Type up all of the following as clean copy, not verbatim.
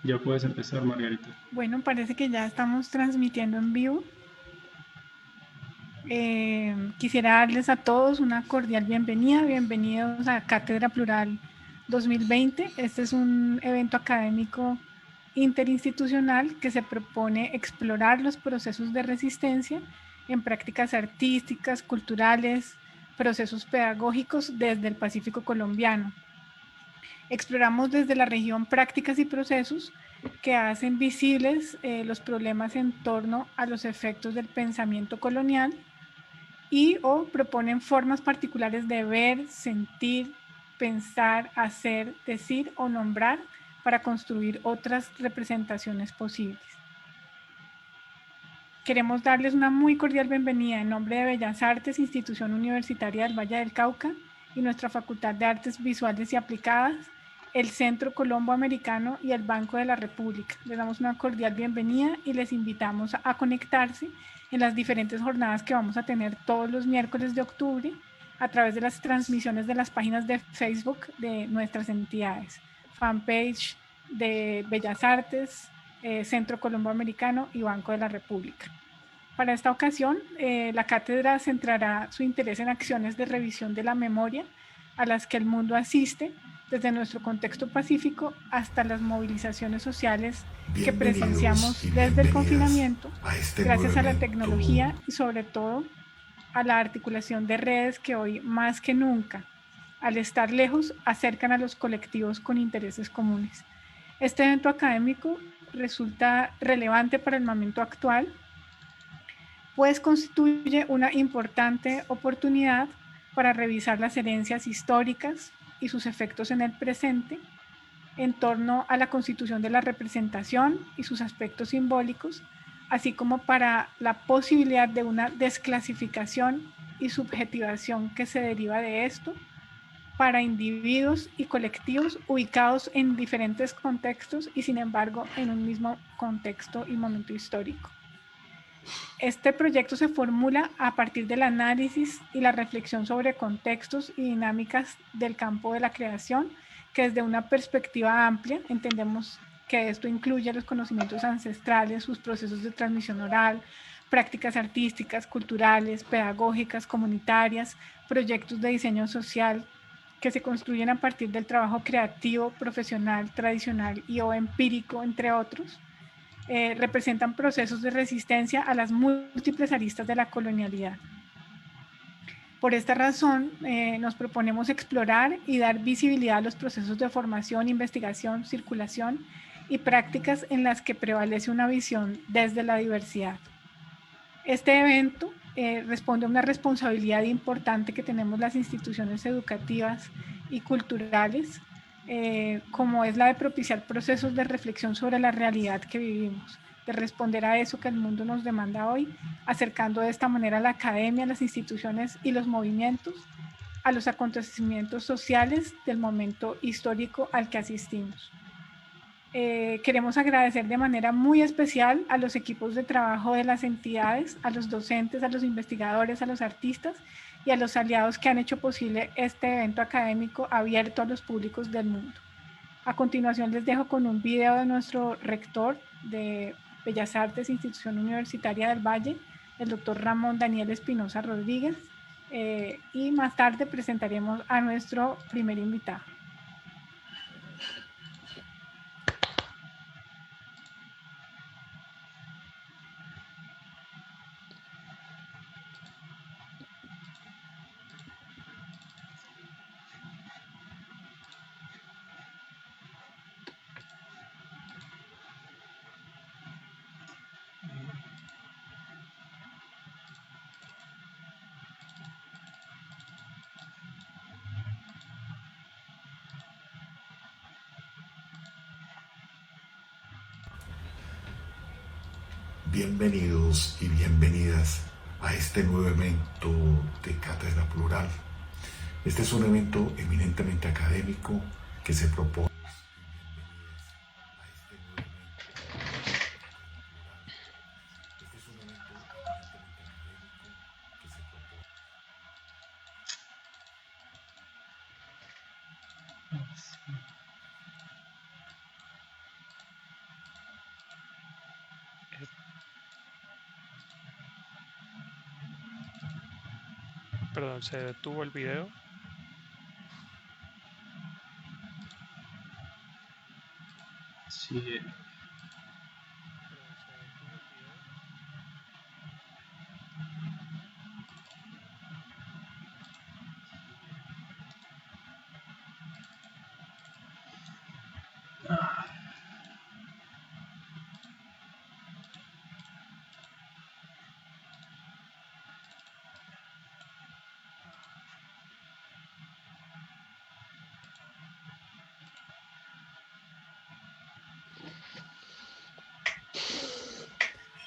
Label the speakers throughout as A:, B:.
A: Ya puedes empezar, Margarita.
B: Bueno, parece que ya estamos transmitiendo en vivo. Quisiera darles a todos una cordial bienvenida. Bienvenidos a Cátedra Plural 2020. Este es un evento académico interinstitucional que se propone explorar los procesos de resistencia en prácticas artísticas, culturales, procesos pedagógicos desde el Pacífico colombiano. Exploramos desde la región prácticas y procesos que hacen visibles los problemas en torno a los efectos del pensamiento colonial y o proponen formas particulares de ver, sentir, pensar, hacer, decir o nombrar para construir otras representaciones posibles. Queremos darles una muy cordial bienvenida en nombre de Bellas Artes, Institución Universitaria del Valle del Cauca y nuestra Facultad de Artes Visuales y Aplicadas, el Centro Colombo Americano y el Banco de la República. Les damos una cordial bienvenida y les invitamos a conectarse en las diferentes jornadas que vamos a tener todos los miércoles de octubre a través de las transmisiones de las páginas de Facebook de nuestras entidades, fanpage de Bellas Artes, Centro Colombo Americano y Banco de la República. Para esta ocasión, la cátedra centrará su interés en acciones de revisión de la memoria a las que el mundo asiste desde nuestro contexto pacífico hasta las movilizaciones sociales que
C: Bienvenidos y
B: presenciamos desde el
C: bienvenidas
B: confinamiento,
C: a este nuevo
B: gracias a la
C: evento.
B: tecnología y sobre todo a la articulación de redes que hoy más que nunca, al estar lejos, acercan a los colectivos con intereses comunes. Este evento académico resulta relevante para el momento actual, pues constituye una importante oportunidad para revisar las herencias históricas y sus efectos en el presente en torno a la constitución de la representación y sus aspectos simbólicos, así como para la posibilidad de una desclasificación y subjetivación que se deriva de esto para individuos y colectivos ubicados en diferentes contextos y sin embargo en un mismo contexto y momento histórico. Este proyecto se formula a partir del análisis y la reflexión sobre contextos y dinámicas del campo de la creación, que desde una perspectiva amplia entendemos que esto incluye los conocimientos ancestrales, sus procesos de transmisión oral, prácticas artísticas, culturales, pedagógicas, comunitarias, proyectos de diseño social que se construyen a partir del trabajo creativo, profesional, tradicional y o empírico, entre otros, representan procesos de resistencia a las múltiples aristas de la colonialidad. Por esta razón, nos proponemos explorar y dar visibilidad a los procesos de formación, investigación, circulación y prácticas en las que prevalece una visión desde la diversidad. Este evento responde a una responsabilidad importante que tenemos las instituciones educativas y culturales, como es la de propiciar procesos de reflexión sobre la realidad que vivimos, de responder a eso que el mundo nos demanda hoy, acercando de esta manera la academia, las instituciones y los movimientos a los acontecimientos sociales del momento histórico al que asistimos. Queremos agradecer de manera muy especial a los equipos de trabajo de las entidades, a los docentes, a los investigadores, a los artistas y a los aliados que han hecho posible este evento académico abierto a los públicos del mundo. A continuación les dejo con un video de nuestro rector de Bellas Artes, Institución Universitaria del Valle, el doctor Ramón Daniel Espinosa Rodríguez, y más tarde presentaremos a nuestro primer invitado.
C: Bienvenidos y bienvenidas a este nuevo evento de Cátedra Plural. Este es un evento eminentemente académico que se propone.
A: Perdón, se detuvo el video.
D: Sí.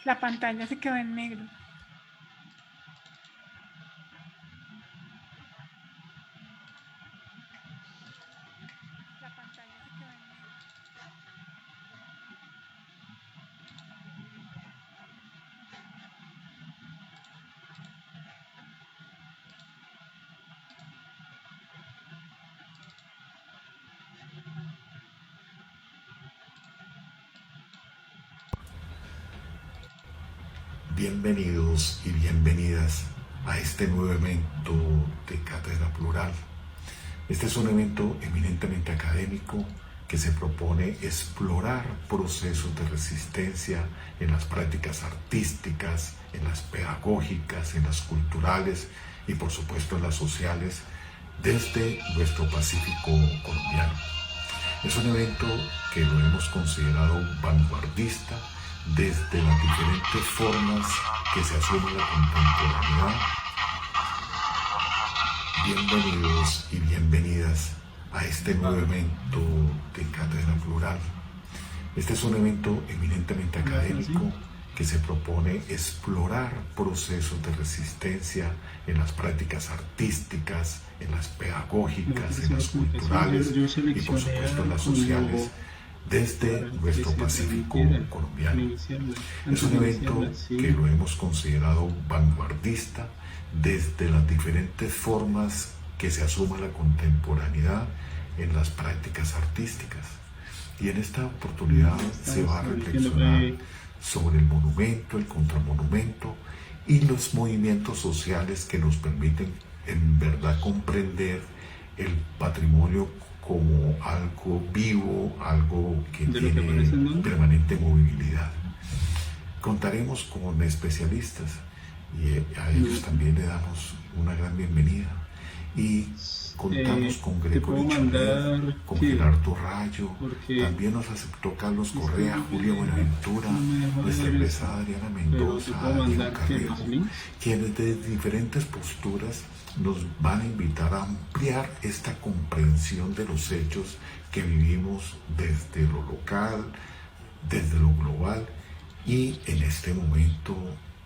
B: La pantalla se quedó en negro.
C: Bienvenidos y bienvenidas a este nuevo evento de Cátedra Plural. Este es un evento eminentemente académico que se propone explorar procesos de resistencia en las prácticas artísticas, en las pedagógicas, en las culturales y por supuesto en las sociales desde nuestro Pacífico colombiano. Es un evento que lo hemos considerado vanguardista desde las diferentes formas que se asume la contemporaneidad. Bienvenidos y bienvenidas a este nuevo evento de Cátedra Plural. Este es un evento eminentemente académico que se propone explorar procesos de resistencia en las prácticas artísticas, en las pedagógicas, en las culturales y por supuesto en las sociales desde nuestro Pacífico colombiano. Es un evento que lo hemos considerado vanguardista desde las diferentes formas que se asuma la contemporaneidad en las prácticas artísticas. Y en esta oportunidad se va a reflexionar sobre el monumento, el contramonumento y los movimientos sociales que nos permiten en verdad comprender el patrimonio como algo vivo, algo que tiene permanente movilidad. Contaremos con especialistas y a ellos también le damos una gran bienvenida. Y contamos con Gregory Cholet, con Gerardo Rayo, también nos aceptó Carlos Correa, Julia Buenaventura, nuestra egresada Adriana Mendoza, Diego Carrejo, quienes desde diferentes posturas nos van a invitar a ampliar esta comprensión de los hechos que vivimos desde lo local, desde lo global y en este momento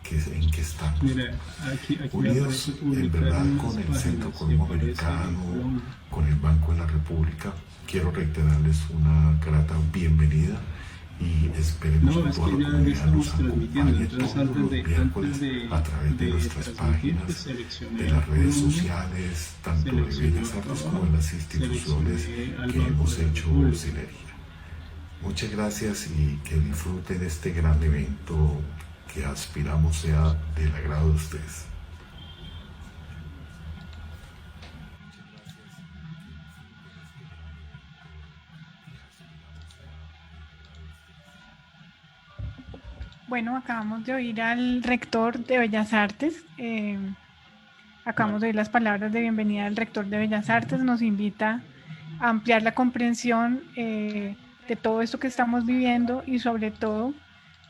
C: en que estamos.
D: Mira, aquí
C: unidos en verdad con el Centro Colombo-Americano, con el Banco de la República. Quiero reiterarles una grata bienvenida y esperemos que toda la comunidad nos acompañe todos los miércoles a través de nuestras páginas, de las redes sociales, tanto de Bellas Artes como de las instituciones que hemos hecho sinergia. Muchas gracias y que disfruten este gran evento que aspiramos sea del agrado de ustedes.
B: Bueno, acabamos de oír al rector de Bellas Artes. Acabamos de oír las palabras de bienvenida del rector de Bellas Artes. Nos invita a ampliar la comprensión de todo esto que estamos viviendo y sobre todo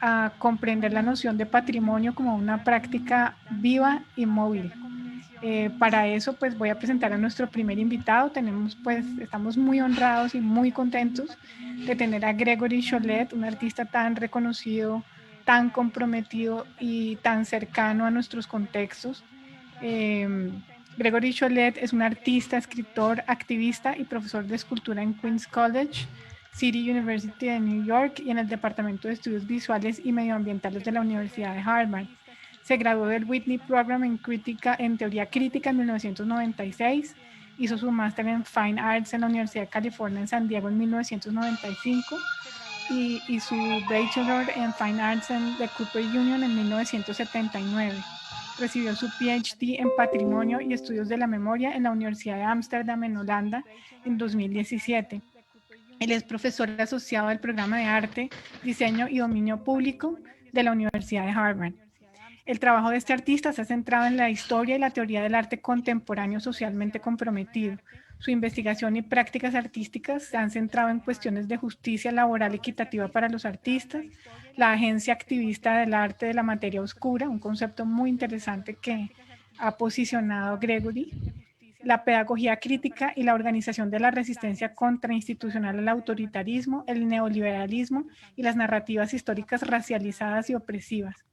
B: a comprender la noción de patrimonio como una práctica viva y móvil. Para eso pues voy a presentar a nuestro primer invitado. Estamos muy honrados y muy contentos de tener a Gregory Cholet, un artista tan reconocido, tan comprometido y tan cercano a nuestros contextos. Gregory Cholet es un artista, escritor, activista y profesor de escultura en Queens College, City University de New York y en el Departamento de Estudios Visuales y Medioambientales de la Universidad de Harvard. Se graduó del Whitney Program en Teoría Crítica en 1996, hizo su máster en Fine Arts en la Universidad de California en San Diego en 1995 y su Bachelor en Fine Arts en the Cooper Union en 1979. Recibió su PhD en Patrimonio y Estudios de la Memoria en la Universidad de Ámsterdam, en Holanda, en 2017. Él es profesor asociado del programa de Arte, Diseño y Dominio Público de la Universidad de Harvard. El trabajo de este artista se ha centrado en la historia y la teoría del arte contemporáneo socialmente comprometido. Su investigación y prácticas artísticas se han centrado en cuestiones de justicia laboral equitativa para los artistas, la agencia activista del arte de la materia oscura, un concepto muy interesante que ha posicionado Gregory, la pedagogía crítica y la organización de la resistencia contrainstitucional al autoritarismo, el neoliberalismo y las narrativas históricas racializadas y opresivas.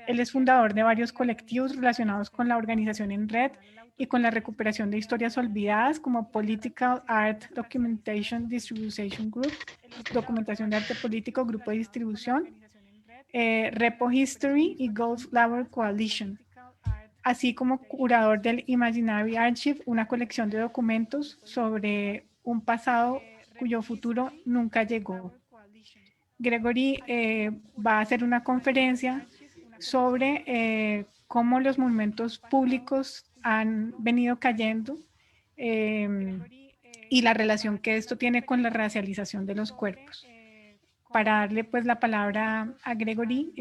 B: Él es fundador de varios colectivos relacionados con la organización en red y con la recuperación de historias olvidadas, como Political Art Documentation Distribution Group, Documentación de Arte Político, Grupo de Distribución, Repo History y Gulf Labor Coalition, así como curador del Imaginary Archive, una colección de documentos sobre un pasado cuyo futuro nunca llegó. Gregory va a hacer una conferencia sobre cómo los monumentos públicos han venido cayendo y la relación que esto tiene con la racialización de los cuerpos. Para darle pues la palabra a Gregory,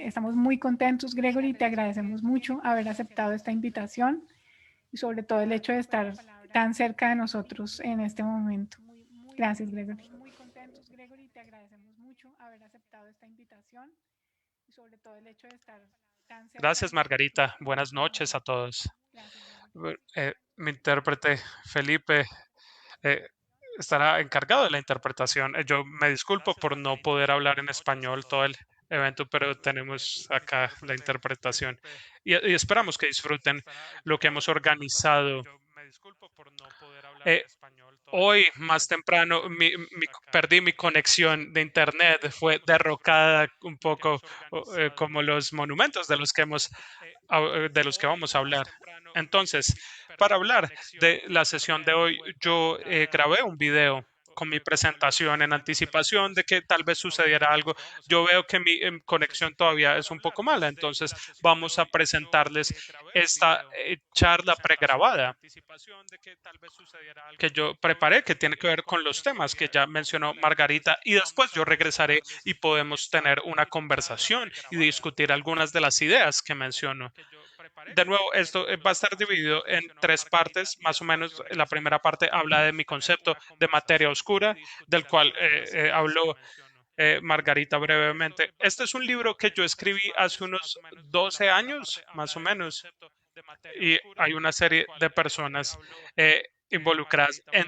B: estamos muy contentos, Gregory, te agradecemos mucho haber aceptado esta invitación y sobre todo el hecho de estar tan cerca de nosotros en este momento. Gracias, Gregory. Muy contentos, Gregory, te agradecemos mucho haber aceptado esta invitación y sobre todo el hecho de estar tan cerca.
A: Gracias, Margarita. Buenas noches a todos. Mi intérprete, Felipe, estará encargado de la interpretación. Yo me disculpo por no poder hablar en español todo el evento, pero tenemos acá la interpretación y esperamos que disfruten lo que hemos organizado. Hoy, más temprano, perdí mi conexión de internet, fue derrocada un poco como los monumentos de los que vamos a hablar. Entonces, para hablar de la sesión de hoy, yo grabé un video con mi presentación en anticipación de que tal vez sucediera algo. Yo veo que mi conexión todavía es un poco mala, entonces vamos a presentarles esta charla pregrabada que yo preparé, que tiene que ver con los temas que ya mencionó Margarita, y después yo regresaré y podemos tener una conversación y discutir algunas de las ideas que menciono. De nuevo, esto va a estar dividido en tres partes, más o menos. La primera parte habla de mi concepto de materia oscura, del cual habló Margarita brevemente. Este es un libro que yo escribí hace unos 12 años, más o menos, y hay una serie de personas involucradas en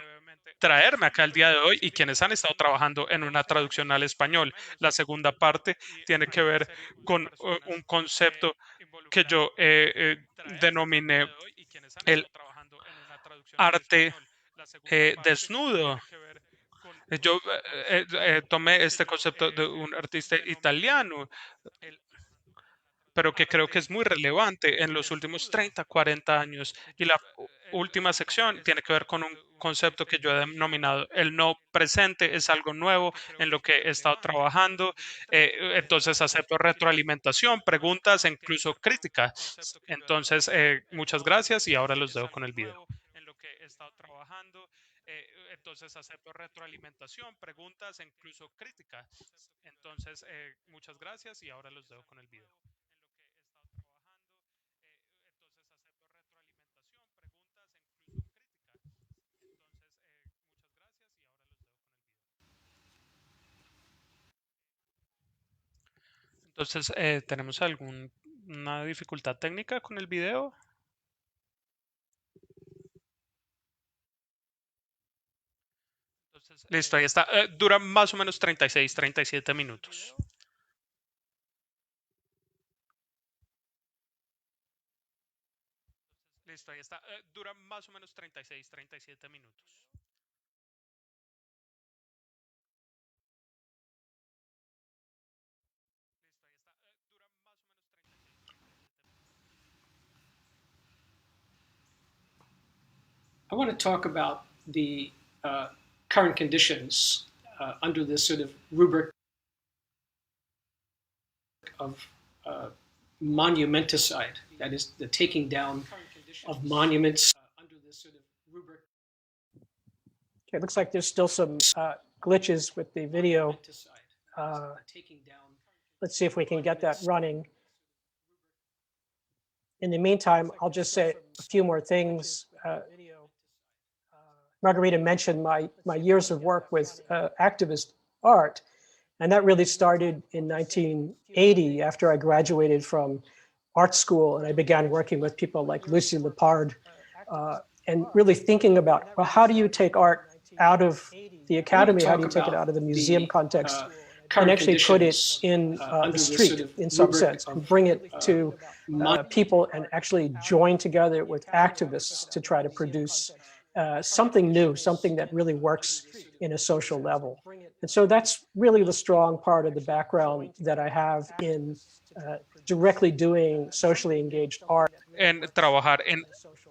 A: traerme acá el día de hoy y quienes han estado trabajando en una traducción al español. La segunda parte tiene que ver con un concepto que yo denominé el arte desnudo. Yo tomé este concepto de un artista italiano, pero que creo que es muy relevante en los últimos 30, 40 años. Y la última sección tiene que ver con un concepto que yo he denominado el no presente, es algo nuevo en lo que he estado trabajando. Entonces acepto retroalimentación, preguntas e incluso críticas. Entonces, muchas gracias y ahora los dejo con el video. Entonces acepto retroalimentación, preguntas e incluso críticas. Entonces, muchas gracias y ahora los dejo con el video. Entonces, ¿tenemos alguna dificultad técnica con el video? Listo, ahí está. Dura más o menos 36, 37 minutos. Listo, ahí está. Dura más o menos 36, 37 minutos.
D: I want to talk about the current conditions under this sort of rubric of monumenticide, that is, the taking down of monuments under this sort of rubric.
E: Okay, it looks like there's still some glitches with the video. Let's see if we can get that running. In the meantime, I'll just say a few more things. Margarita mentioned my years of work with activist art, and that really started in 1980 after I graduated from art school, and I began working with people like Lucy Lepard, and really thinking about, well, how do you take art out of the academy? How do you take it out of the museum context and actually put it in the street in some sense and bring it to people and actually join together with activists to try to produce something new, something that really works in a social level. And so that's really the strong part of the background that I have in directly doing socially engaged art.
A: En trabajar en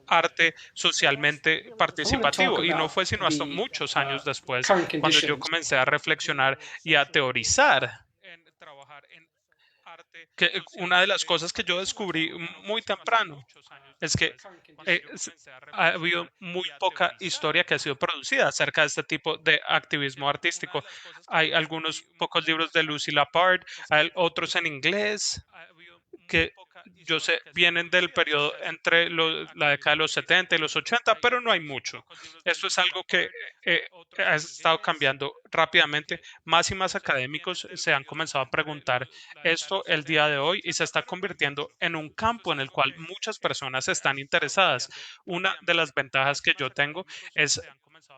A: arte socialmente participativo, y no fue sino hasta muchos años después cuando yo comencé a reflexionar y a teorizar que una de las cosas que yo descubrí muy temprano es que ha habido muy poca historia que ha sido producida acerca de este tipo de activismo artístico. Hay algunos pocos libros de Lucy Lapard, hay otros en inglés que yo sé vienen del periodo entre la década de los 70 y los 80, pero no hay mucho. Esto es algo que ha estado cambiando rápidamente. Más y más académicos se han comenzado a preguntar esto el día de hoy y se está convirtiendo en un campo en el cual muchas personas están interesadas. Una de las ventajas que yo tengo es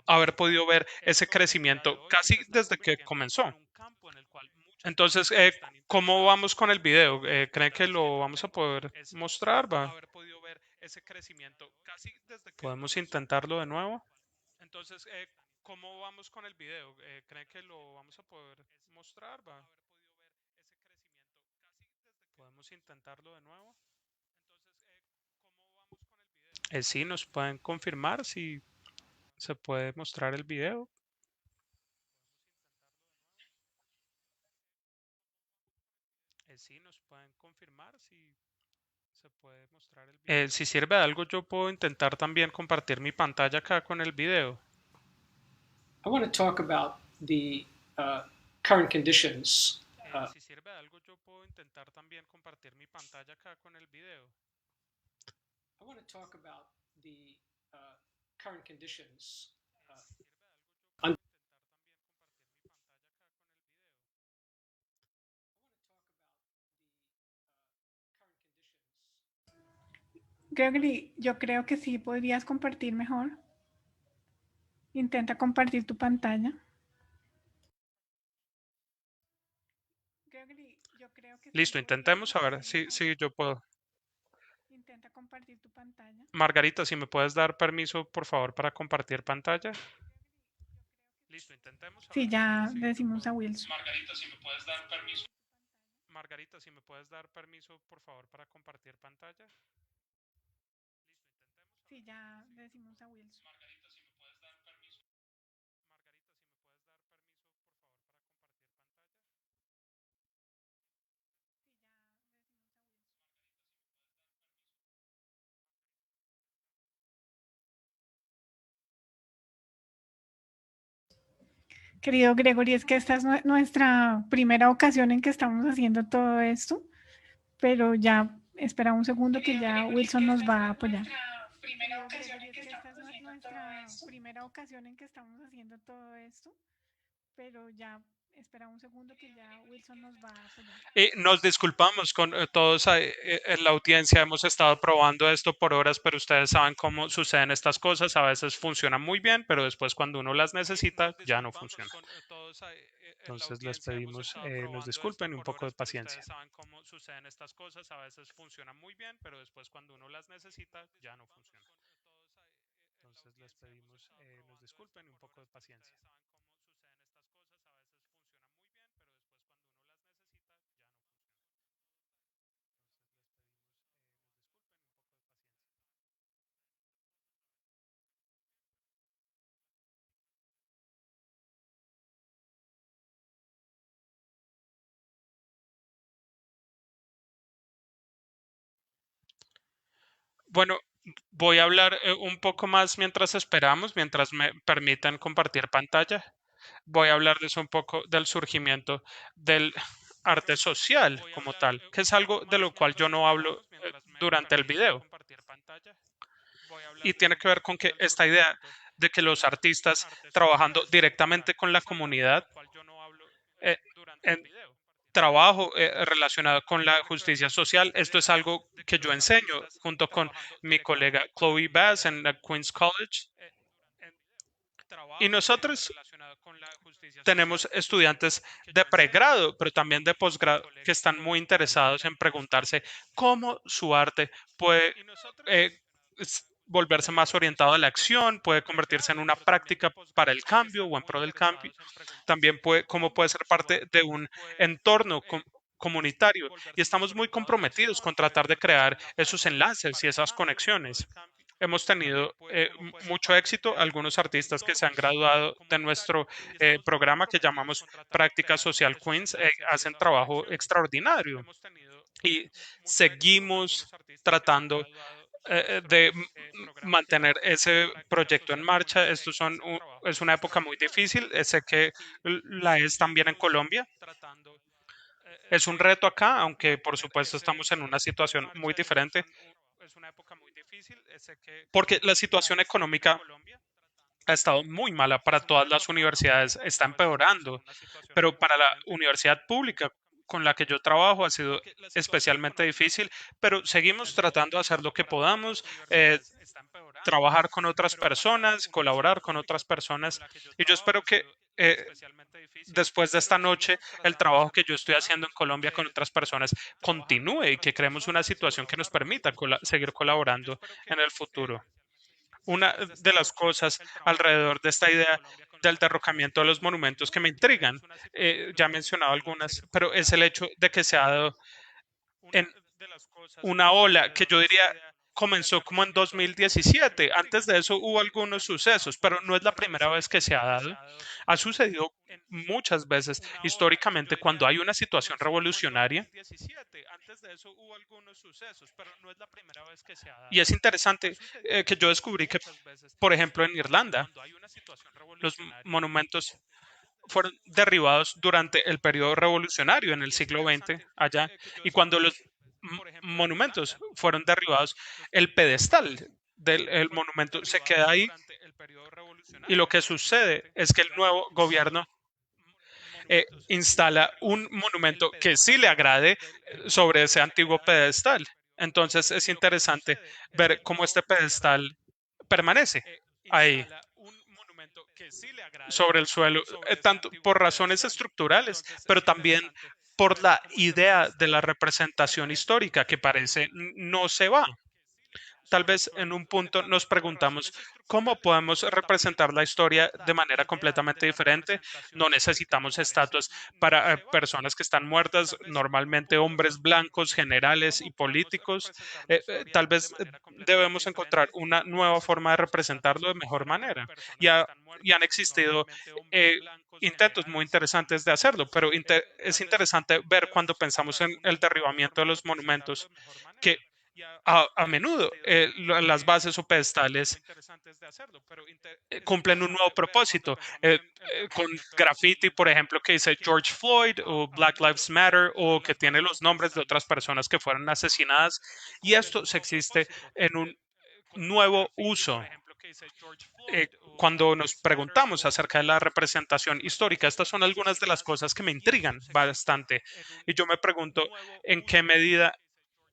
A: haber podido ver ese crecimiento casi desde que comenzó. Entonces, ¿cómo vamos con el video? ¿Creen que lo vamos a poder mostrar? ¿Va? ¿Podemos intentarlo de nuevo? Entonces, ¿cómo vamos con el video? ¿Creen que lo vamos a poder mostrar? ¿Va? ¿Podemos intentarlo de nuevo? Sí, nos pueden confirmar si se puede mostrar el video. Sí, nos pueden confirmar si se puede mostrar el video. Si sirve de algo, yo puedo intentar también compartir mi pantalla acá con el video.
D: I want to talk about the current conditions.
A: Si sirve de algo, yo puedo intentar también compartir mi pantalla acá con el video.
D: I want to talk about the current conditions.
B: Gregory, yo creo que sí podrías compartir mejor. Intenta compartir tu pantalla. Gregory, yo creo que
A: Listo, intentemos a ver si yo puedo.
B: Intenta compartir tu pantalla.
A: Margarita, si me puedes dar permiso, por favor, para compartir pantalla. Listo, intentemos.
B: Sí, ya decimos a Wilson.
A: Margarita, si me puedes dar permiso. Margarita, si me puedes dar permiso, por favor, para compartir pantalla.
B: Sí, ya decimos a Wilson. Querido Gregory, es que esta es nuestra primera ocasión en que estamos haciendo todo esto, pero ya espera un segundo que ya Wilson nos va a apoyar. Primera ocasión en que estamos haciendo nuestra primera ocasión en que estamos haciendo todo esto, pero ya espera un segundo que ya Wilson nos va a apoyar.
A: Nos disculpamos con todos en la audiencia. Hemos estado probando esto por horas, pero ustedes saben cómo suceden estas cosas. A veces funcionan muy bien, pero después cuando uno las necesita ya no funciona. Entonces les pedimos nos disculpen y un poco de paciencia. Saben cómo suceden estas cosas. A veces funcionan muy bien, pero después cuando uno las necesita ya no funciona. Entonces les pedimos nos disculpen y un poco de paciencia. Bueno, voy a hablar un poco más mientras esperamos, mientras me permitan compartir pantalla. Voy a hablarles un poco del surgimiento del arte social como tal, que es algo de lo cual yo no hablo durante el video. Y tiene que ver con que esta idea de que los artistas trabajando directamente con la comunidad, eh, en trabajo relacionado con la justicia social, esto es algo que yo enseño junto con mi colega Chloe Bass en la Queens College. Y nosotros tenemos estudiantes de pregrado, pero también de posgrado, que están muy interesados en preguntarse cómo su arte puede volverse más orientado a la acción, puede convertirse en una práctica para el cambio o en pro del cambio. También puede, cómo puede ser parte de un entorno comunitario. Y estamos muy comprometidos con tratar de crear esos enlaces y esas conexiones. Hemos tenido mucho éxito. Algunos artistas que se han graduado de nuestro programa que llamamos Práctica Social Queens hacen trabajo extraordinario y seguimos tratando de mantener ese proyecto en marcha. Es una época muy difícil. Sé que la es también en Colombia. Es un reto acá, aunque por supuesto estamos en una situación muy diferente porque la situación económica ha estado muy mala para todas las universidades, está empeorando, pero para la universidad pública con la que yo trabajo ha sido especialmente difícil, pero seguimos tratando de hacer lo que podamos, trabajar con otras personas, colaborar con otras personas, y yo espero que después de esta noche el trabajo que yo estoy haciendo en Colombia con otras personas continúe y que creemos una situación que nos permita seguir colaborando en el futuro. Una de las cosas alrededor de esta idea del derrocamiento de los monumentos que me intrigan, ya he mencionado algunas, pero es el hecho de que se ha dado en una ola que yo diría comenzó como en 2017. Antes de eso hubo algunos sucesos, pero no es la primera vez que se ha dado. Ha sucedido muchas veces históricamente cuando hay una situación revolucionaria. Y es interesante que yo descubrí que, por ejemplo, en Irlanda, los monumentos fueron derribados durante el periodo revolucionario en el siglo XX allá. Y cuando los monumentos fueron derribados, el pedestal del el monumento se queda ahí. Y lo que sucede es que el nuevo gobierno instala un monumento que sí le agrade sobre ese antiguo pedestal. Entonces es interesante ver cómo este pedestal permanece ahí sobre el suelo, tanto por razones estructurales, pero también por la idea de la representación histórica que parece no se va. Tal vez en un punto nos preguntamos cómo podemos representar la historia de manera completamente diferente. No necesitamos estatuas para personas que están muertas, normalmente hombres blancos, generales y políticos. Tal vez debemos encontrar una nueva forma de representarlo de mejor manera. Ya, y han existido intentos muy interesantes de hacerlo, pero es interesante ver cuando pensamos en el derribamiento de los monumentos que a menudo las bases o pedestales cumplen un nuevo propósito, con graffiti, por ejemplo, que dice George Floyd o Black Lives Matter o que tiene los nombres de otras personas que fueron asesinadas. Y esto se existe en un nuevo uso. Cuando nos preguntamos acerca de la representación histórica, estas son algunas de las cosas que me intrigan bastante. Y yo me pregunto en qué medida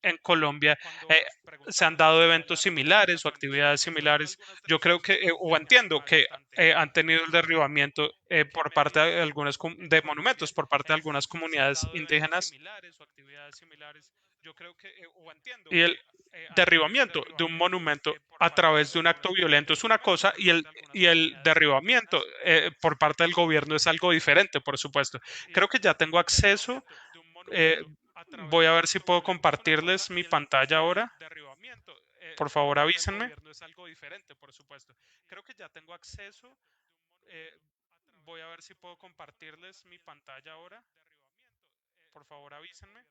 A: en Colombia eh, se han dado eventos similares o actividades similares. Yo creo que, o entiendo que han tenido el derribamiento por parte de de monumentos por parte de algunas comunidades indígenas y el derribamiento de un monumento a través de un acto violento es una cosa y el derribamiento por parte del gobierno es algo diferente, por supuesto. Creo que ya tengo acceso. eh, Voy a ver si puedo compartirles mi pantalla ahora. Por favor, avísenme. Voy a ver si puedo compartirles mi pantalla ahora. Por favor, avísenme.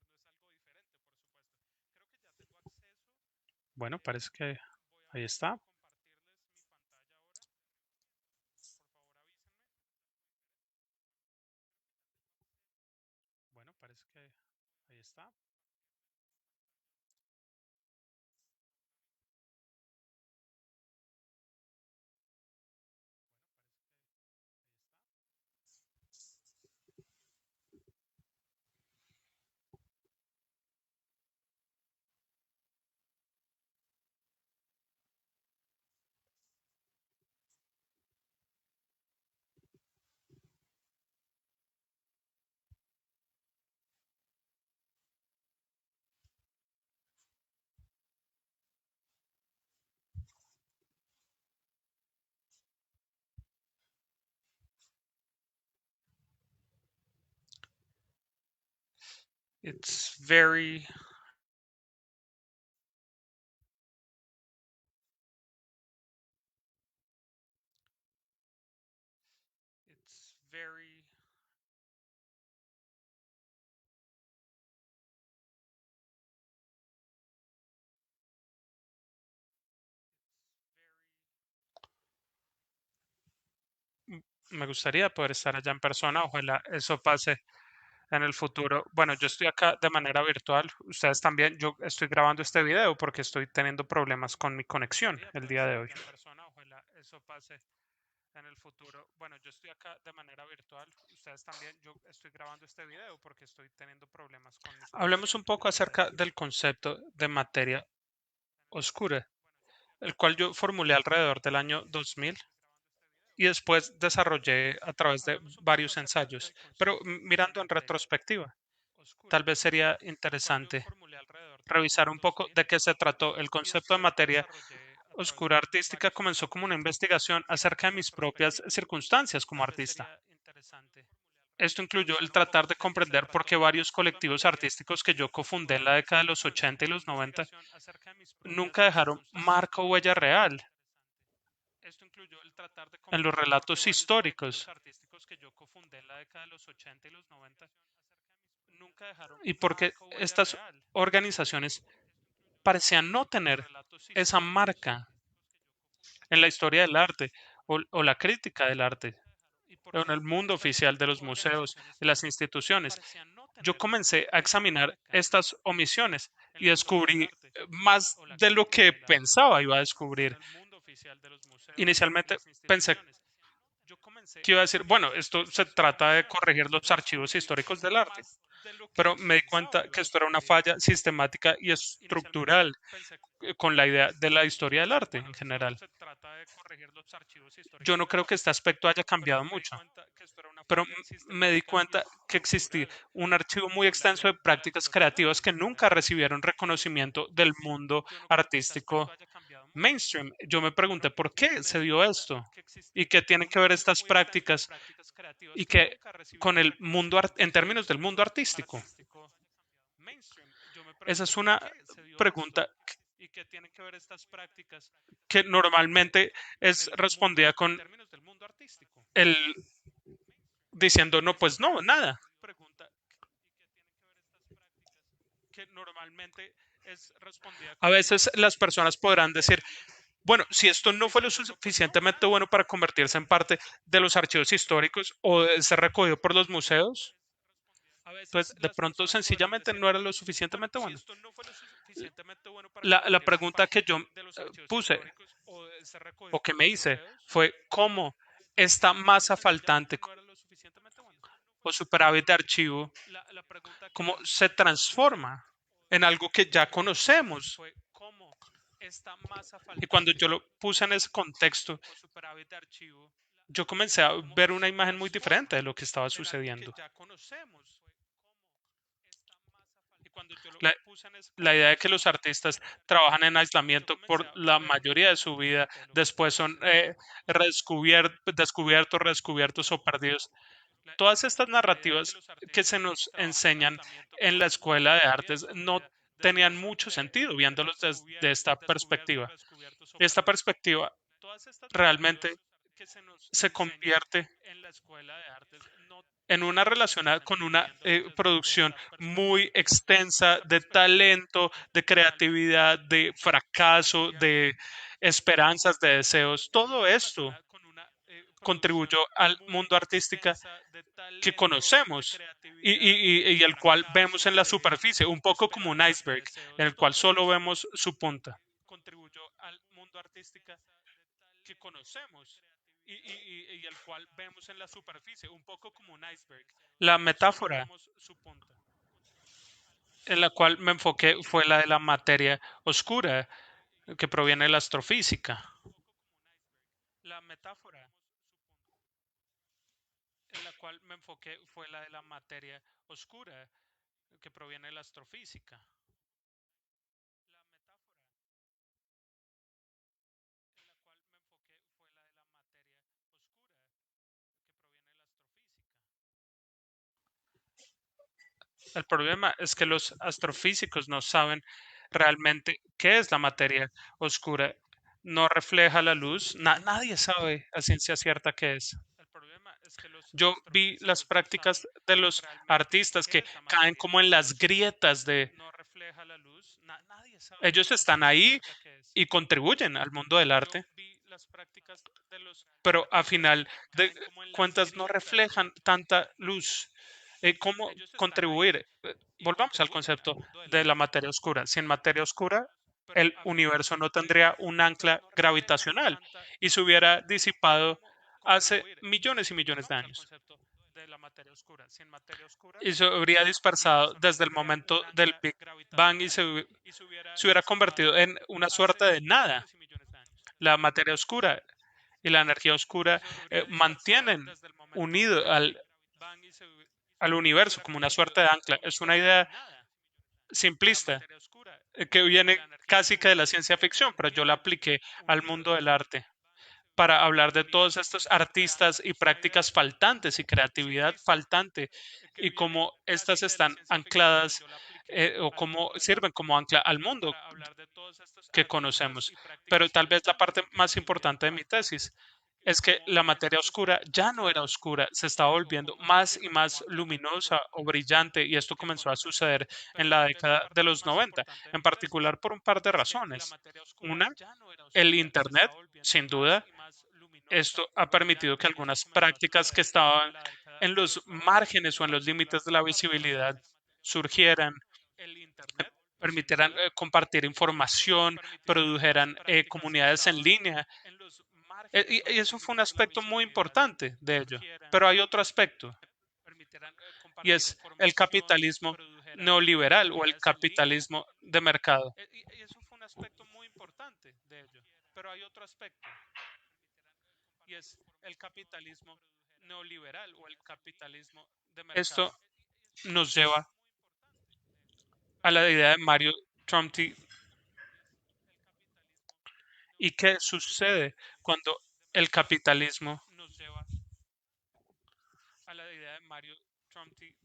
A: Bueno, parece que ahí está. Bueno, parece que ahí está. It's very it's very me gustaría poder estar allá en persona. Ojalá eso pase en el futuro. Bueno, yo estoy acá de manera virtual. Ustedes también. Yo estoy grabando este video porque estoy teniendo problemas con mi conexión el día de hoy. Ojalá eso pase en el futuro. Bueno, yo estoy acá de manera virtual. Ustedes también. Yo estoy grabando este video porque estoy teniendo problemas con mi Hablemos un poco acerca del concepto de materia oscura, el cual yo formulé alrededor del año 2000 y después desarrollé a través de varios ensayos. Pero mirando en retrospectiva, tal vez sería interesante revisar un poco de qué se trató. El concepto de materia oscura artística comenzó como una investigación acerca de mis propias circunstancias como artista. Esto incluyó el tratar de comprender por qué varios colectivos artísticos que yo cofundé en la década de los 80 y los 90 nunca dejaron marca o huella real en los relatos históricos y por qué estas organizaciones parecían no tener esa marca en la historia del arte o la crítica del arte, o en el mundo oficial de los museos y las instituciones. Yo comencé a examinar estas omisiones y descubrí más de lo que pensaba iba a descubrir. Inicialmente pensé que iba a decir, bueno, esto se trata de corregir los archivos históricos del arte, pero me di cuenta que esto era una falla sistemática y estructural con la idea de la historia del arte en general. Yo no creo que este aspecto haya cambiado mucho, pero me di cuenta que existía un archivo muy extenso de prácticas creativas que nunca recibieron reconocimiento del mundo artístico mainstream. Yo me pregunté por qué se dio esto y qué tienen que ver estas prácticas y que con el mundo en términos del mundo artístico. Esa es una pregunta que normalmente es respondida con el diciendo no, pues no, nada. A veces las personas podrán decir, bueno, si esto no fue lo suficientemente bueno para convertirse en parte de los archivos históricos o de ser recogido por los museos, pues de pronto sencillamente no era lo suficientemente bueno. La pregunta que yo puse o que me hice fue cómo esta masa faltante o superávit de archivo, cómo se transforma en algo que ya conocemos. Y cuando yo lo puse en ese contexto, yo comencé a ver una imagen muy diferente de lo que estaba sucediendo. La, la idea de que los artistas trabajan en aislamiento por la mayoría de su vida, después son redescubiertos o perdidos. Todas estas narrativas que se nos enseñan en la escuela de artes no tenían mucho sentido viéndolos desde esta perspectiva. Esta perspectiva realmente se convierte en una relacionada con una producción muy extensa de talento, de creatividad, de fracaso, de esperanzas, de deseos. Todo esto contribuyó al mundo artístico que conocemos y el cual vemos en la superficie, un poco como un iceberg, en el cual solo vemos su punta. Que conocemos y el cual vemos en la superficie, un poco como un iceberg. La metáfora en la cual me enfoqué fue la de la materia oscura que proviene de la astrofísica. La metáfora en la cual me enfoqué fue la de la materia oscura que proviene de la astrofísica. El problema es que los astrofísicos no saben realmente qué es la materia oscura. No refleja la luz. Nadie sabe a ciencia cierta qué es. Yo vi las prácticas de los artistas que caen como en las grietas de... Ellos están ahí y contribuyen al mundo del arte, pero a final de cuentas no reflejan tanta luz. ¿Cómo contribuir? Volvamos al concepto de la materia oscura. Sin materia oscura, el universo no tendría un ancla gravitacional y se hubiera disipado hace millones y millones de años. Y se habría dispersado desde el momento del Big Bang y se hubiera convertido en una suerte de nada. La materia oscura y la energía oscura mantienen unido al universo como una suerte de ancla. Es una idea simplista que viene casi que de la ciencia ficción, pero yo la apliqué al mundo del arte para hablar de todos estos artistas y prácticas faltantes y creatividad faltante y cómo estas están ancladas o cómo sirven como ancla al mundo que conocemos. Pero tal vez la parte más importante de mi tesis es que la materia oscura ya no era oscura, se estaba volviendo más y más luminosa o brillante y esto comenzó a suceder en la década de los 90, en particular por un par de razones. Una, el Internet, sin duda, esto ha permitido que algunas prácticas que estaban en los márgenes o en los límites de la visibilidad surgieran, permitieran compartir información, produjeran comunidades en línea. Y eso fue un aspecto muy importante de ello. Pero hay otro aspecto, y es el capitalismo neoliberal o el capitalismo de mercado. Pero hay otro aspecto, y es el capitalismo neoliberal o el capitalismo de mercado. Esto nos lleva a la idea de Mario Tronti. ¿Y qué sucede cuando el capitalismo a la idea de Mario Tronti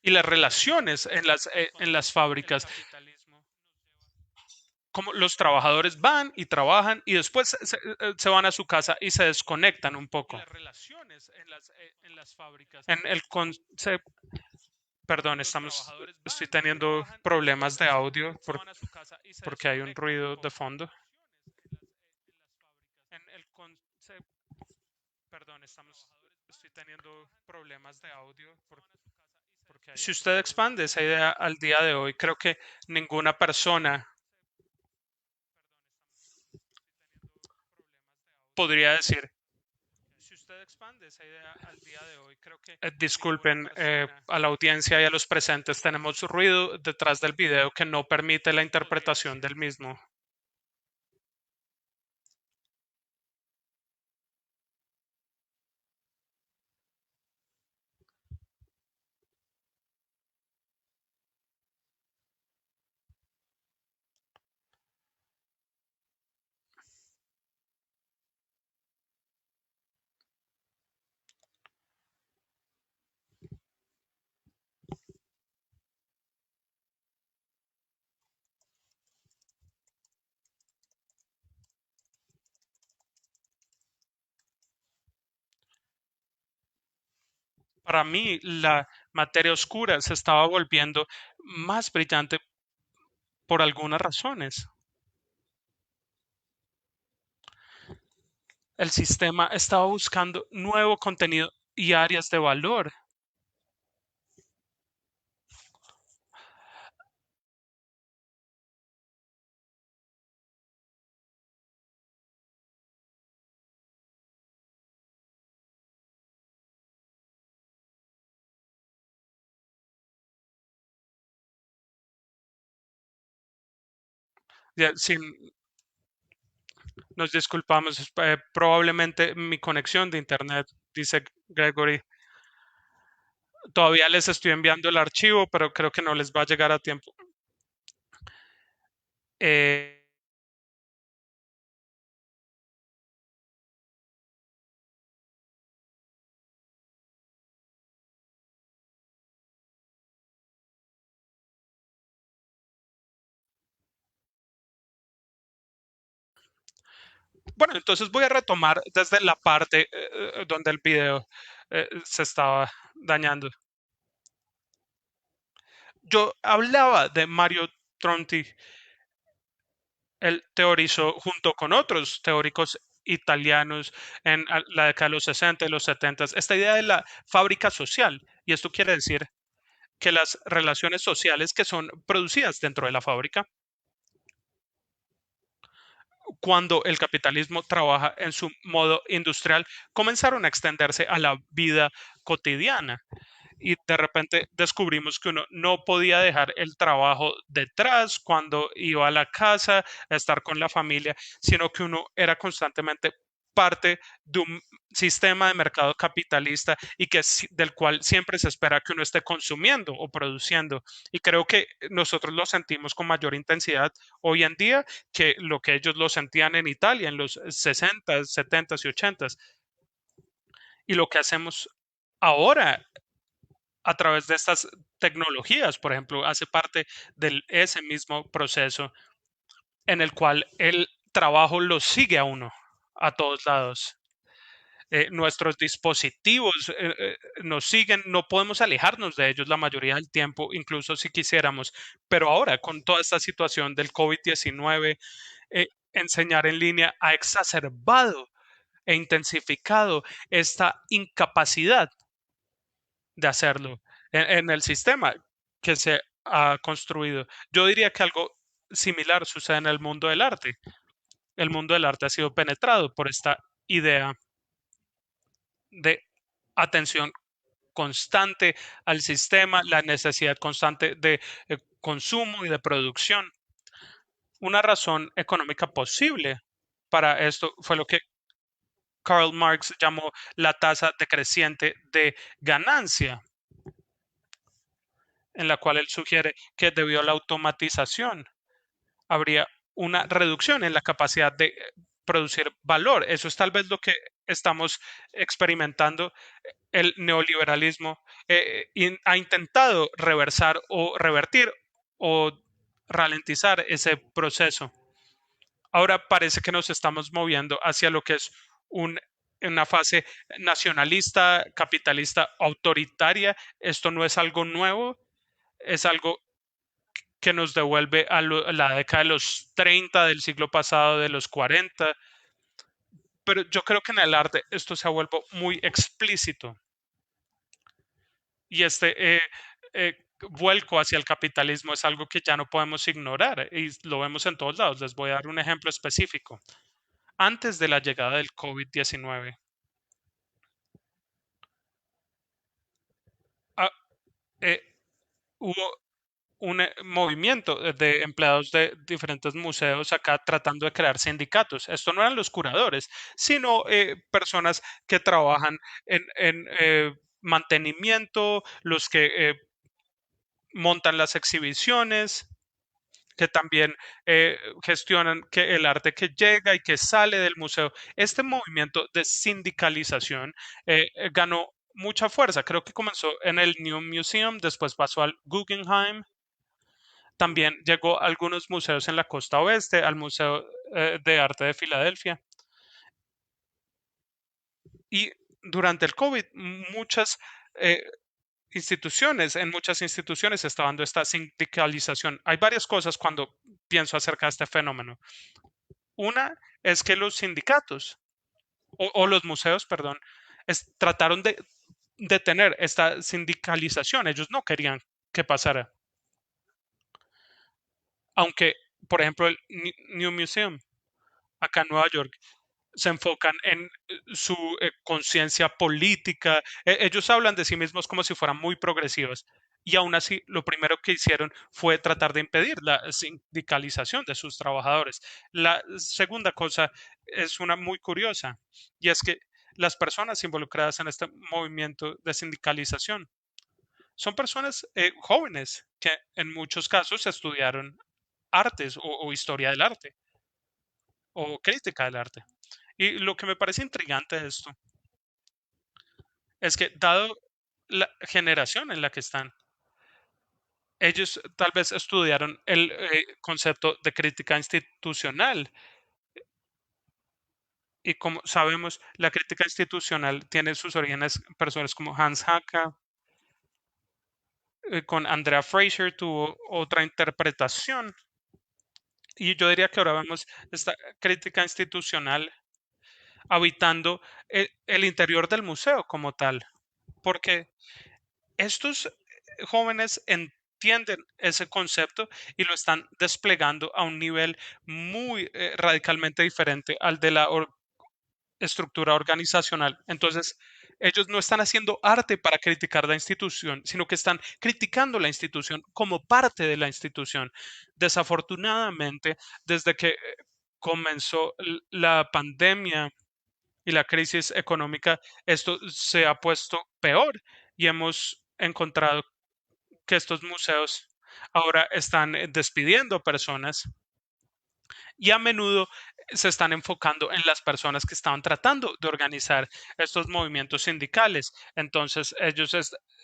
A: y las relaciones en las fábricas? Como los trabajadores van y trabajan y después se van a su casa y se desconectan un poco. En el concepto, perdón, estoy teniendo problemas de audio porque hay un ruido de fondo. En el concepto, perdón, estoy teniendo problemas de audio si usted expande esa idea al día de hoy, creo que ninguna persona podría decir, disculpen a la audiencia y a los presentes, tenemos ruido detrás del video que no permite la interpretación del mismo. para mí la materia oscura se estaba volviendo más brillante por algunas razones. El sistema estaba buscando nuevo contenido y áreas de valor. Ya, nos disculpamos, probablemente mi conexión de internet, dice Gregory. Todavía les estoy enviando el archivo, pero creo que no les va a llegar a tiempo. Eh, bueno, entonces voy a retomar desde la parte donde el video se estaba dañando. Yo hablaba de Mario Tronti. Él teorizó junto con otros teóricos italianos en la década de los 60 y los 70 esta idea de la fábrica social. Y esto quiere decir que las relaciones sociales que son producidas dentro de la fábrica, cuando el capitalismo trabaja en su modo industrial, comenzaron a extenderse a la vida cotidiana. Y de repente descubrimos que uno no podía dejar el trabajo detrás cuando iba a la casa a estar con la familia, sino que uno era constantemente parte de un sistema de mercado capitalista y del cual siempre se espera que uno esté consumiendo o produciendo. Y creo que nosotros lo sentimos con mayor intensidad hoy en día que lo que ellos lo sentían en Italia en los 60, 70 y 80. Y lo que hacemos ahora a través de estas tecnologías, por ejemplo, hace parte de ese mismo proceso en el cual el trabajo lo sigue a uno a todos lados. Nuestros dispositivos nos siguen, no podemos alejarnos de ellos la mayoría del tiempo, incluso si quisiéramos, pero ahora con toda esta situación del COVID-19, enseñar en línea ha exacerbado e intensificado esta incapacidad de hacerlo en el sistema que se ha construido. Yo diría que algo similar sucede en el mundo del arte. El mundo del arte ha sido penetrado por esta idea de atención constante al sistema, la necesidad constante de consumo y de producción. Una razón económica posible para esto fue lo que Karl Marx llamó la tasa decreciente de ganancia, en la cual él sugiere que debido a la automatización habría una reducción en la capacidad de producir valor. Eso es tal vez lo que estamos experimentando. El neoliberalismo ha intentado reversar o revertir o ralentizar ese proceso. Ahora parece que nos estamos moviendo hacia lo que es una fase nacionalista, capitalista, autoritaria. Esto no es algo nuevo, es algo que nos devuelve a la década de los 30 del siglo pasado, de los 40. Pero yo creo que en el arte esto se ha vuelto muy explícito. Y este vuelco hacia el capitalismo es algo que ya no podemos ignorar y lo vemos en todos lados. Les voy a dar un ejemplo específico. Antes de la llegada del COVID-19, ah, hubo un movimiento de empleados de diferentes museos acá tratando de crear sindicatos. Esto no eran los curadores, sino personas que trabajan en mantenimiento, los que montan las exhibiciones, que también gestionan que el arte que llega y que sale del museo. Este movimiento de sindicalización ganó mucha fuerza. Creo que comenzó en el New Museum, después pasó al Guggenheim. También llegó a algunos museos en la costa oeste, al Museo de Arte de Filadelfia. Y durante el COVID, muchas eh, instituciones, en muchas instituciones está dando esta sindicalización. Hay varias cosas cuando pienso acerca de este fenómeno. Una es que los sindicatos o los museos, perdón, trataron de detener esta sindicalización. Ellos no querían que pasara. Aunque, por ejemplo, el New Museum, acá en Nueva York, se enfocan en su conciencia política. Ellos hablan de sí mismos como si fueran muy progresivos. Y aún así, lo primero que hicieron fue tratar de impedir la sindicalización de sus trabajadores. La segunda cosa es una muy curiosa, y es que las personas involucradas en este movimiento de sindicalización son personas jóvenes que en muchos casos estudiaron artes o historia del arte o crítica del arte. Y lo que me parece intrigante de esto es que, dado la generación en la que están, ellos tal vez estudiaron el concepto de crítica institucional. Y como sabemos, la crítica institucional tiene sus orígenes en personas como Hans Hacker, con Andrea Fraser tuvo otra interpretación. Y yo diría que ahora vemos esta crítica institucional habitando el interior del museo como tal, porque estos jóvenes entienden ese concepto y lo están desplegando a un nivel muy radicalmente diferente al de la estructura organizacional. Entonces, ellos no están haciendo arte para criticar la institución, sino que están criticando la institución como parte de la institución. Desafortunadamente, desde que comenzó la pandemia y la crisis económica, esto se ha puesto peor y hemos encontrado que estos museos ahora están despidiendo personas y a menudo se están enfocando en las personas que estaban tratando de organizar estos movimientos sindicales. Entonces ellos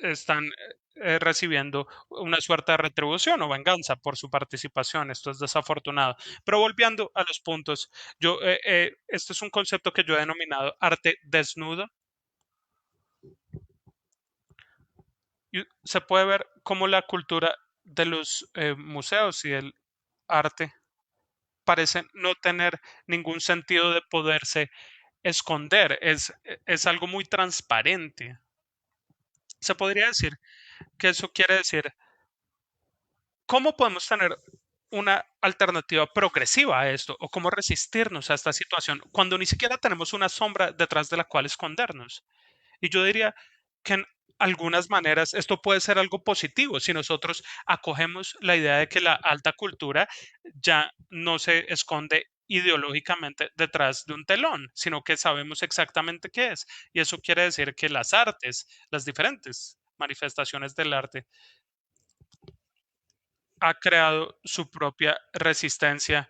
A: están recibiendo una suerte de retribución o venganza por su participación. Esto es desafortunado. Pero volviendo a los puntos, este es un concepto que yo he denominado arte desnudo. Y se puede ver cómo la cultura de los museos y el arte parece no tener ningún sentido de poderse esconder, es algo muy transparente. Se podría decir que eso quiere decir, ¿cómo podemos tener una alternativa progresiva a esto? ¿O cómo resistirnos a esta situación cuando ni siquiera tenemos una sombra detrás de la cual escondernos? Y yo diría que en algunas maneras esto puede ser algo positivo si nosotros acogemos la idea de que la alta cultura ya no se esconde ideológicamente detrás de un telón, sino que sabemos exactamente qué es. Y eso quiere decir que las artes, las diferentes manifestaciones del arte, ha creado su propia resistencia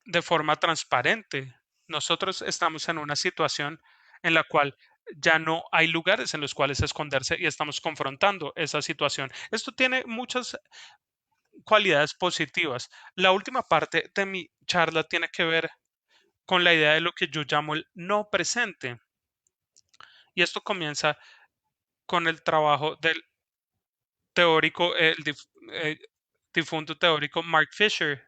A: de forma transparente. Nosotros estamos en una situación en la cual ya no hay lugares en los cuales esconderse y estamos confrontando esa situación. Esto tiene muchas cualidades positivas. La última parte de mi charla tiene que ver con la idea de lo que yo llamo el no presente. Y esto comienza con el trabajo del teórico, eh, difunto teórico Mark Fisher,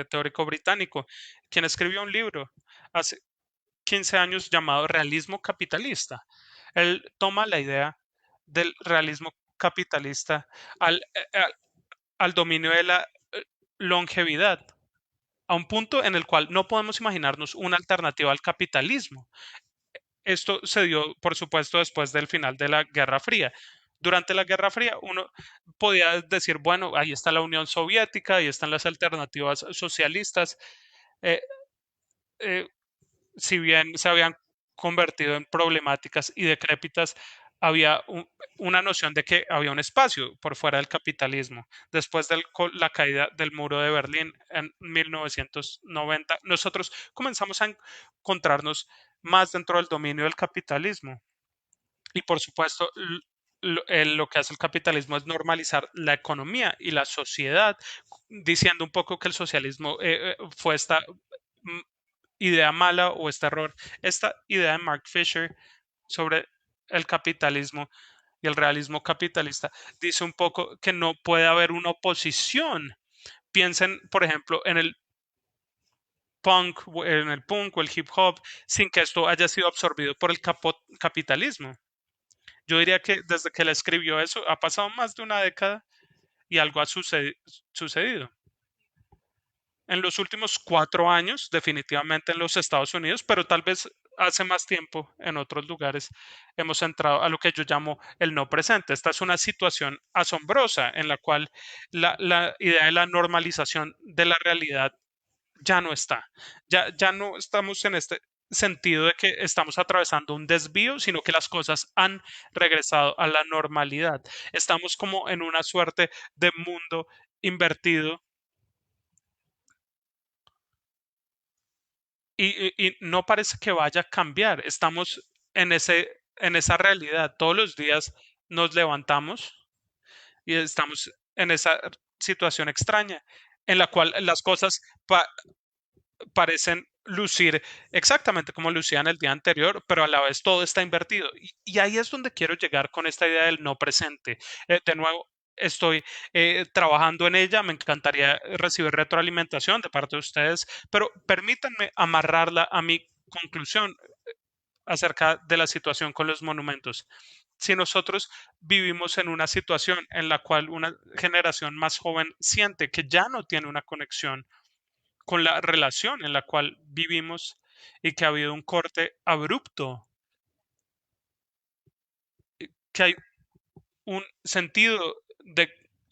A: teórico británico, quien escribió un libro hace 15 años llamado realismo capitalista. Él toma la idea del realismo capitalista al, al dominio de la longevidad, a un punto en el cual no podemos imaginarnos una alternativa al capitalismo. Esto se dio, por supuesto, después del final de la Guerra Fría. Durante la Guerra Fría, uno podía decir, bueno, ahí está la Unión Soviética, ahí están las alternativas socialistas. Eh, eh, si bien se habían convertido en problemáticas y decrépitas, había una noción de que había un espacio por fuera del capitalismo. Después de la caída del muro de Berlín en 1990, nosotros comenzamos a encontrarnos más dentro del dominio del capitalismo. Y por supuesto, lo que hace el capitalismo es normalizar la economía y la sociedad, diciendo un poco que el socialismo fue esta idea mala o este error. Esta idea de Mark Fisher sobre el capitalismo y el realismo capitalista dice un poco que no puede haber una oposición. Piensen, por ejemplo, en el punk o el hip hop, sin que esto haya sido absorbido por el capitalismo. Yo diría que desde que él escribió eso ha pasado más de una década y algo ha sucedido. En los últimos 4 años, definitivamente en los Estados Unidos, pero tal vez hace más tiempo en otros lugares, hemos entrado a lo que yo llamo el no presente. Esta es una situación asombrosa en la cual la idea de la normalización de la realidad ya no está. Ya no estamos en este sentido de que estamos atravesando un desvío, sino que las cosas han regresado a la normalidad. Estamos como en una suerte de mundo invertido y no parece que vaya a cambiar. Estamos en esa realidad. Todos los días nos levantamos y estamos en esa situación extraña en la cual las cosas parecen lucir exactamente como lucían el día anterior, pero a la vez todo está invertido. Y ahí es donde quiero llegar con esta idea del no presente. De nuevo, estoy trabajando en ella, me encantaría recibir retroalimentación de parte de ustedes, pero permítanme amarrarla a mi conclusión acerca de la situación con los monumentos. Si nosotros vivimos en una situación en la cual una generación más joven siente que ya no tiene una conexión con la relación en la cual vivimos y que ha habido un corte abrupto, que hay un sentido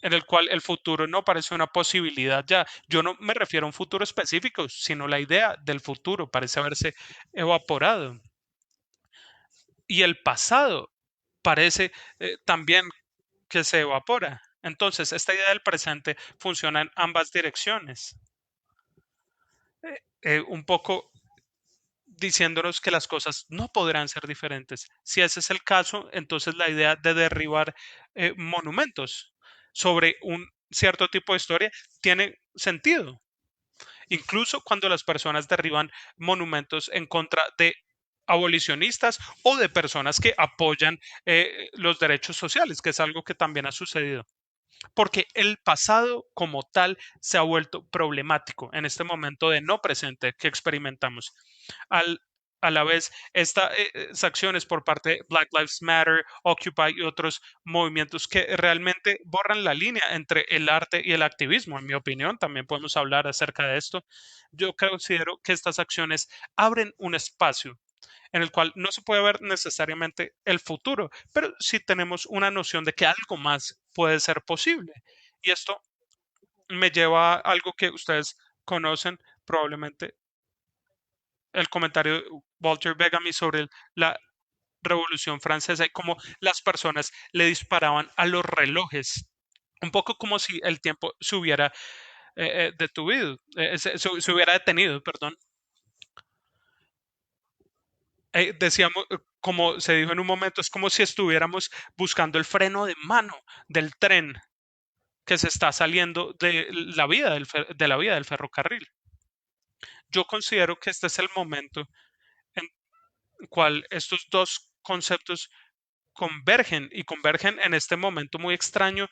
A: en el cual el futuro no parece una posibilidad ya. Yo no me refiero a un futuro específico, sino la idea del futuro parece haberse evaporado. Y el pasado parece también que se evapora. Entonces, esta idea del presente funciona en ambas direcciones. Un poco diciéndonos que las cosas no podrán ser diferentes. Si ese es el caso, entonces la idea de derribar monumentos sobre un cierto tipo de historia tiene sentido. Incluso cuando las personas derriban monumentos en contra de abolicionistas o de personas que apoyan los derechos sociales, que es algo que también ha sucedido. Porque el pasado como tal se ha vuelto problemático en este momento de no presente que experimentamos. Al, a la vez, estas acciones por parte de Black Lives Matter, Occupy y otros movimientos que realmente borran la línea entre el arte y el activismo, en mi opinión, también podemos hablar acerca de esto. Yo considero que estas acciones abren un espacio en el cual no se puede ver necesariamente el futuro, pero sí tenemos una noción de que algo más puede ser posible. Y esto me lleva a algo que ustedes conocen probablemente, el comentario de Walter Begamy sobre la Revolución Francesa y cómo las personas le disparaban a los relojes, un poco como si el tiempo se hubiera se hubiera detenido, perdón. Decíamos, como se dijo en un momento, es como si estuviéramos buscando el freno de mano del tren que se está saliendo de la vida de la vía del ferrocarril. Yo considero que este es el momento en el cual estos dos conceptos convergen y convergen en este momento muy extraño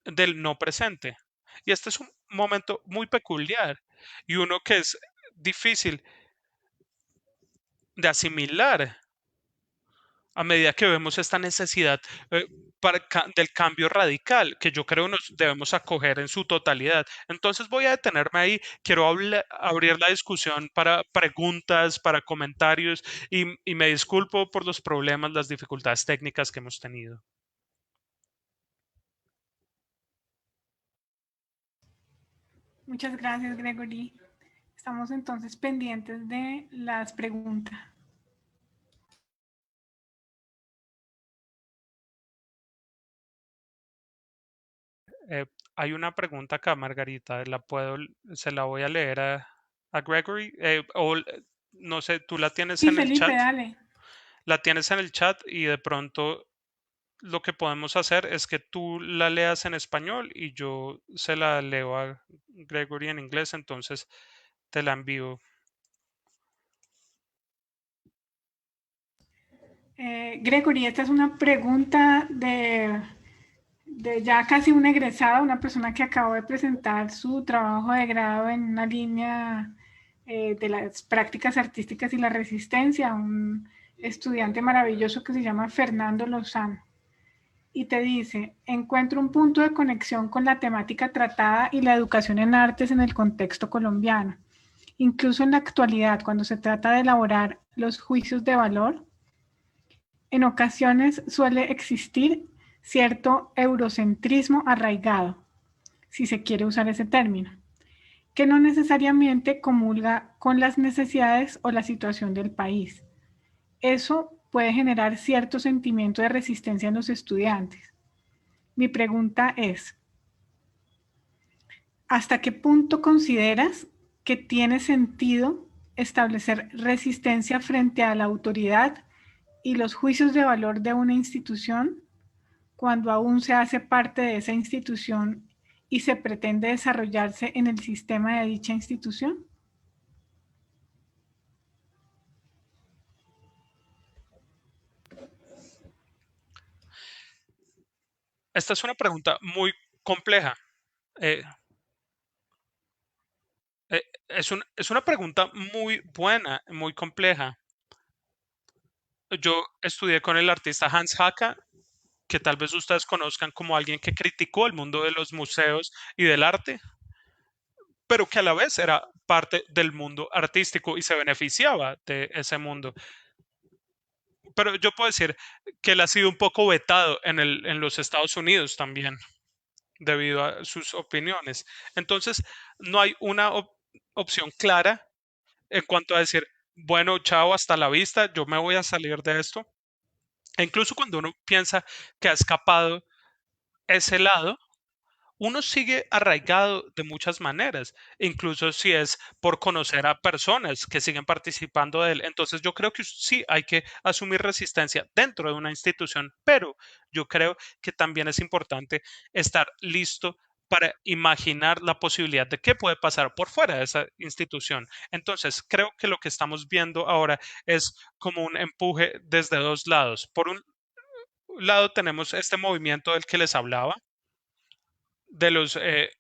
A: del no presente. Y este es un momento muy peculiar y uno que es difícil de asimilar a medida que vemos esta necesidad del cambio radical que yo creo nos debemos acoger en su totalidad. Entonces voy a detenerme ahí, quiero abrir la discusión para preguntas, para comentarios y me disculpo por los problemas, las dificultades técnicas que hemos tenido.
B: Muchas gracias, Gregory. Estamos entonces pendientes de las preguntas.
A: Hay una pregunta acá, Margarita, se la voy a leer a Gregory, no sé, tú la tienes
B: Sí,
A: en el
B: Felipe,
A: chat,
B: dale.
A: la tienes en el chat y de pronto lo que podemos hacer es que tú la leas en español y yo se la leo a Gregory en inglés, entonces te la envío.
B: Gregory, esta es una pregunta de ya casi un egresado, una persona que acabó de presentar su trabajo de grado en una línea de las prácticas artísticas y la resistencia, un estudiante maravilloso que se llama Fernando Lozano. Y te dice, encuentro un punto de conexión con la temática tratada y la educación en artes en el contexto colombiano. Incluso en la actualidad, cuando se trata de elaborar los juicios de valor, en ocasiones suele existir cierto eurocentrismo arraigado, si se quiere usar ese término, que no necesariamente comulga con las necesidades o la situación del país. Eso puede generar cierto sentimiento de resistencia en los estudiantes. Mi pregunta es, ¿hasta qué punto consideras que tiene sentido establecer resistencia frente a la autoridad y los juicios de valor de una institución cuando aún se hace parte de esa institución y se pretende desarrollarse en el sistema de dicha institución?
A: Esta es una pregunta muy compleja. Eh, es una pregunta muy buena, muy compleja. Yo estudié con el artista Hans Haacke, que tal vez ustedes conozcan como alguien que criticó el mundo de los museos y del arte, pero que a la vez era parte del mundo artístico y se beneficiaba de ese mundo. Pero yo puedo decir que él ha sido un poco vetado en los Estados Unidos también, debido a sus opiniones. Entonces, no hay una opción clara en cuanto a decir, bueno, chao, hasta la vista, yo me voy a salir de esto. E incluso cuando uno piensa que ha escapado ese lado, uno sigue arraigado de muchas maneras, incluso si es por conocer a personas que siguen participando de él. Entonces yo creo que sí hay que asumir resistencia dentro de una institución, pero yo creo que también es importante estar listo para imaginar la posibilidad de qué puede pasar por fuera de esa institución. Entonces, creo que lo que estamos viendo ahora es como un empuje desde dos lados. Por un lado tenemos este movimiento del que les hablaba, de los eh,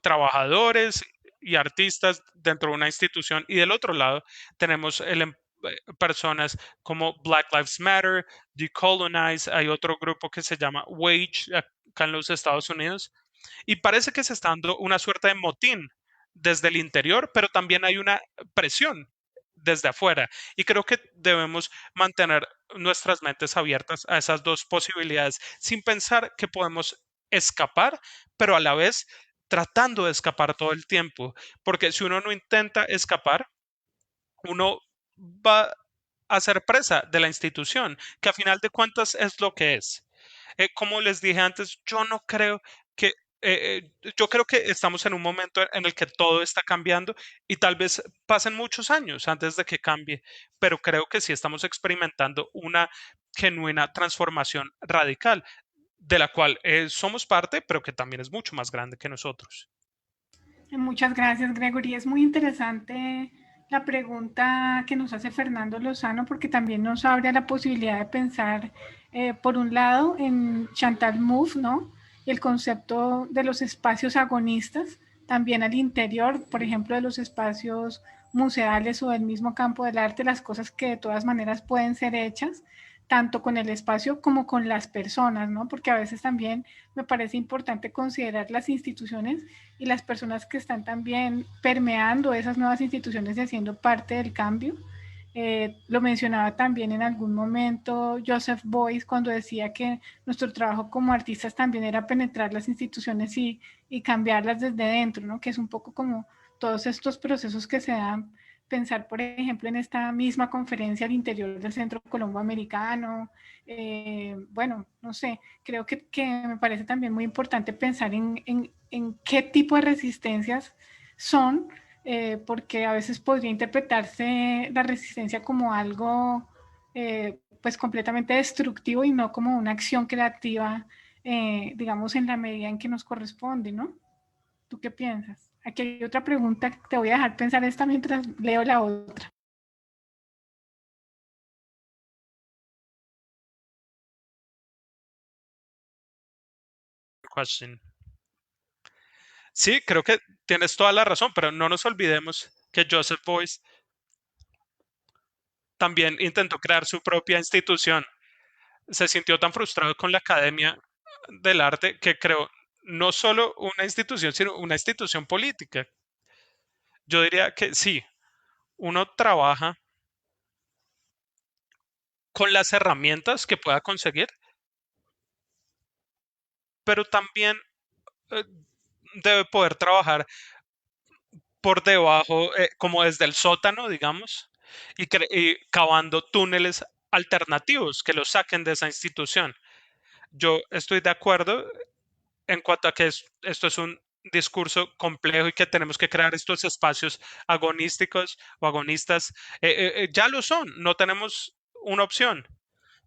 A: trabajadores y artistas dentro de una institución, y del otro lado tenemos personas como Black Lives Matter, Decolonize, hay otro grupo que se llama Wage acá en los Estados Unidos, y parece que se está dando una suerte de motín desde el interior, pero también hay una presión desde afuera. Y creo que debemos mantener nuestras mentes abiertas a esas dos posibilidades, sin pensar que podemos escapar, pero a la vez tratando de escapar todo el tiempo. Porque si uno no intenta escapar, uno va a ser presa de la institución, que a final de cuentas es lo que es. Como les dije antes, yo no creo que, yo creo que estamos en un momento en el que todo está cambiando y tal vez pasen muchos años antes de que cambie, pero creo que sí estamos experimentando una genuina transformación radical, de la cual somos parte, pero que también es mucho más grande que nosotros.
B: Muchas gracias, Gregory. Es muy interesante la pregunta que nos hace Fernando Lozano porque también nos abre a la posibilidad de pensar, por un lado, en Chantal Mouffe, ¿no? Y el concepto de los espacios agonistas, también al interior, por ejemplo, de los espacios museales o del mismo campo del arte, las cosas que de todas maneras pueden ser hechas, tanto con el espacio como con las personas, ¿no? Porque a veces también me parece importante considerar las instituciones y las personas que están también permeando esas nuevas instituciones y haciendo parte del cambio. Lo mencionaba también en algún momento Joseph Beuys cuando decía que nuestro trabajo como artistas también era penetrar las instituciones y cambiarlas desde dentro, ¿no? Que es un poco como todos estos procesos que se dan. Pensar, por ejemplo, en esta misma conferencia al interior del Centro Colombo Americano. Bueno, no sé, creo que me parece también muy importante pensar en qué tipo de resistencias son, porque a veces podría interpretarse la resistencia como algo pues completamente destructivo y no como una acción creativa, digamos, en la medida en que nos corresponde, ¿no? ¿Tú qué piensas? Aquí hay otra pregunta, te voy a dejar pensar esta mientras leo la otra.
A: question. Sí, creo que tienes toda la razón, pero no nos olvidemos que Joseph Beuys también intentó crear su propia institución. Se sintió tan frustrado con la Academia del Arte que creó no solo una institución, sino una institución política. Yo diría que sí, uno trabaja con las herramientas que pueda conseguir, pero también eh, debe poder trabajar por debajo, como desde el sótano, digamos, y cavando túneles alternativos que los saquen de esa institución. Yo estoy de acuerdo en cuanto a que esto es un discurso complejo y que tenemos que crear estos espacios agonísticos o agonistas. Ya lo son, no tenemos una opción,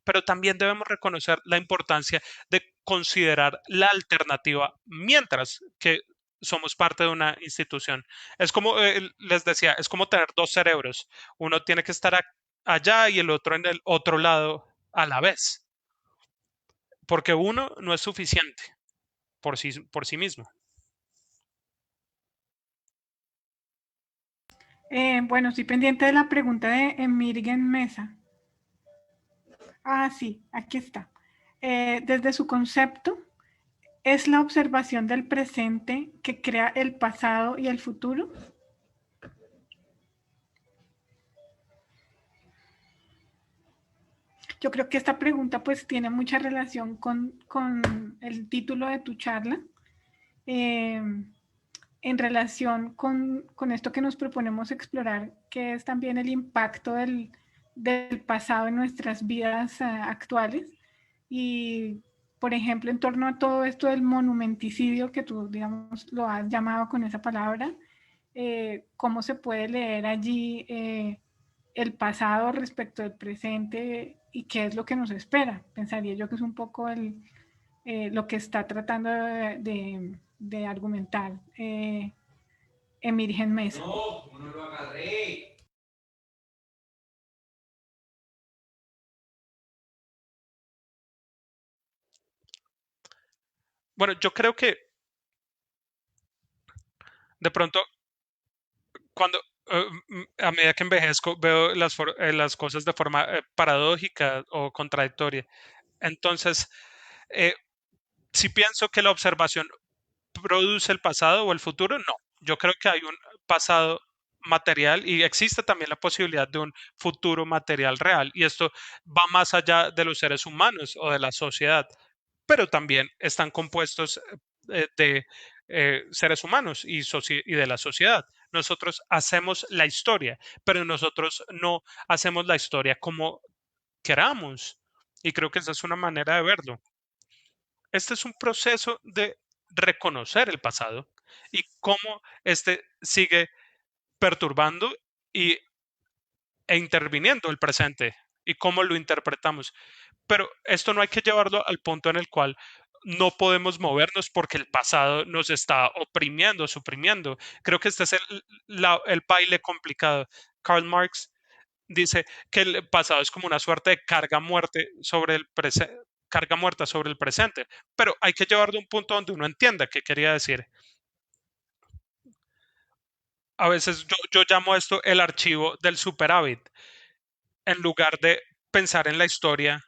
A: pero también debemos reconocer la importancia de considerar la alternativa mientras que somos parte de una institución. Es como les decía, es como tener dos cerebros. Uno tiene que estar allá y el otro en el otro lado a la vez, porque uno no es suficiente por sí mismo.
B: Bueno, estoy pendiente de la pregunta de Emirgen Mesa. Ah, sí, aquí está. Desde su concepto, ¿es la observación del presente que crea el pasado y el futuro? Yo creo que esta pregunta pues tiene mucha relación con el título de tu charla, en relación con esto que nos proponemos explorar, que es también el impacto del pasado en nuestras vidas actuales. Y, por ejemplo, en torno a todo esto del monumenticidio, que tú, digamos, lo has llamado con esa palabra, cómo se puede leer allí el pasado respecto del presente y qué es lo que nos espera. Pensaría yo que es un poco lo que está tratando de argumentar Emirgen Mesa.
F: No, no lo agarré.
A: Bueno, yo creo que de pronto cuando a medida que envejezco veo las cosas de forma paradójica o contradictoria. Entonces, eh, si pienso que la observación produce el pasado o el futuro, no. Yo creo que hay un pasado material y existe también la posibilidad de un futuro material real. Y esto va más allá de los seres humanos o de la sociedad, pero también están compuestos de seres humanos y de la sociedad. Nosotros hacemos la historia, pero nosotros no hacemos la historia como queramos. Y creo que esa es una manera de verlo. Este es un proceso de reconocer el pasado y cómo este sigue perturbando y, e interviniendo el presente y cómo lo interpretamos. Pero esto no hay que llevarlo al punto en el cual no podemos movernos porque el pasado nos está oprimiendo, suprimiendo. Creo que este es el baile complicado. Karl Marx dice que el pasado es como una suerte de carga muerta sobre el presente, pero hay que llevarlo a un punto donde uno entienda qué quería decir. A veces yo llamo esto el archivo del superávit, en lugar de pensar en la historia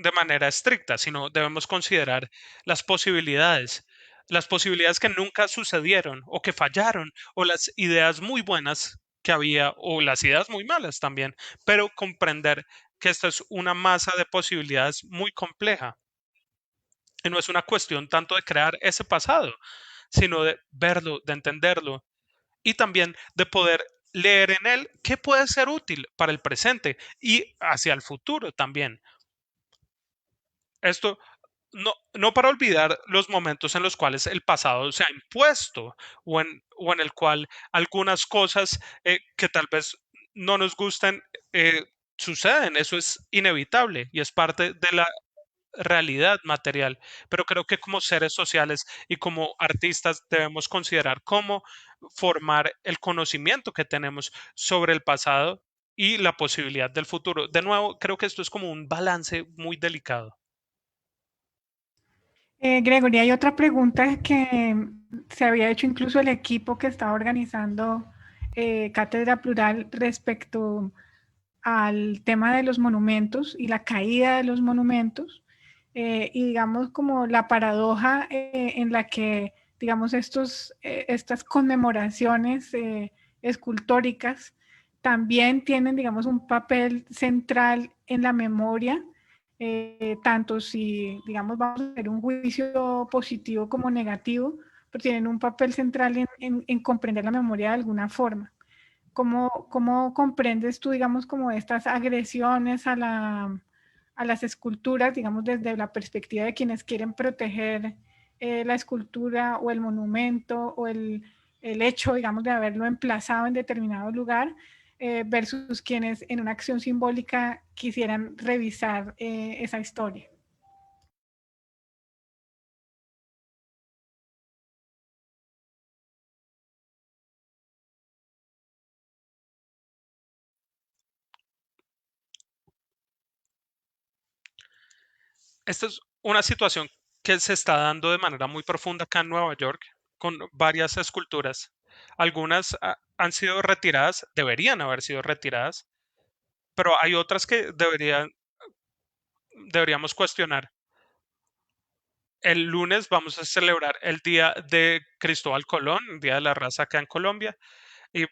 A: de manera estricta, sino debemos considerar las posibilidades que nunca sucedieron o que fallaron, o las ideas muy buenas que había, o las ideas muy malas también, pero comprender que esta es una masa de posibilidades muy compleja. Y no es una cuestión tanto de crear ese pasado, sino de verlo, de entenderlo y también de poder leer en él qué puede ser útil para el presente y hacia el futuro también. Esto no para olvidar los momentos en los cuales el pasado se ha impuesto o en el cual algunas cosas que tal vez no nos gusten suceden. Eso es inevitable y es parte de la realidad material. Pero creo que como seres sociales y como artistas debemos considerar cómo formar el conocimiento que tenemos sobre el pasado y la posibilidad del futuro. De nuevo, creo que esto es como un balance muy delicado.
B: Gregory, hay otra pregunta que se había hecho incluso el equipo que estaba organizando Cátedra Plural respecto al tema de los monumentos y la caída de los monumentos, y digamos como la paradoja en la que, digamos, estas conmemoraciones escultóricas también tienen, digamos, un papel central en la memoria, tanto si, digamos, vamos a hacer un juicio positivo como negativo, pero tienen un papel central en comprender la memoria de alguna forma. ¿Cómo comprendes tú, digamos, como estas agresiones a las esculturas, digamos, desde la perspectiva de quienes quieren proteger la escultura o el monumento o el hecho, digamos, de haberlo emplazado en determinado lugar, versus quienes en una acción simbólica quisieran revisar esa historia?
A: Esta es una situación que se está dando de manera muy profunda acá en Nueva York con varias esculturas. Algunas han sido retiradas, deberían haber sido retiradas, pero hay otras que deberíamos cuestionar. El lunes vamos a celebrar el Día de Cristóbal Colón, el Día de la Raza acá en Colombia, y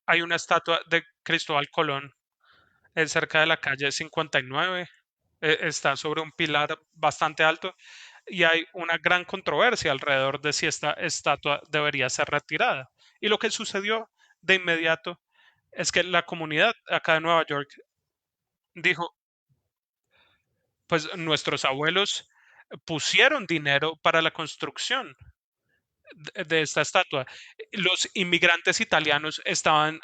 A: hay una estatua de Cristóbal Colón cerca de la calle 59. Está sobre un pilar bastante alto y hay una gran controversia alrededor de si esta estatua debería ser retirada. Y lo que sucedió de inmediato es que la comunidad acá de Nueva York dijo, pues nuestros abuelos pusieron dinero para la construcción de esta estatua. Los inmigrantes italianos estaban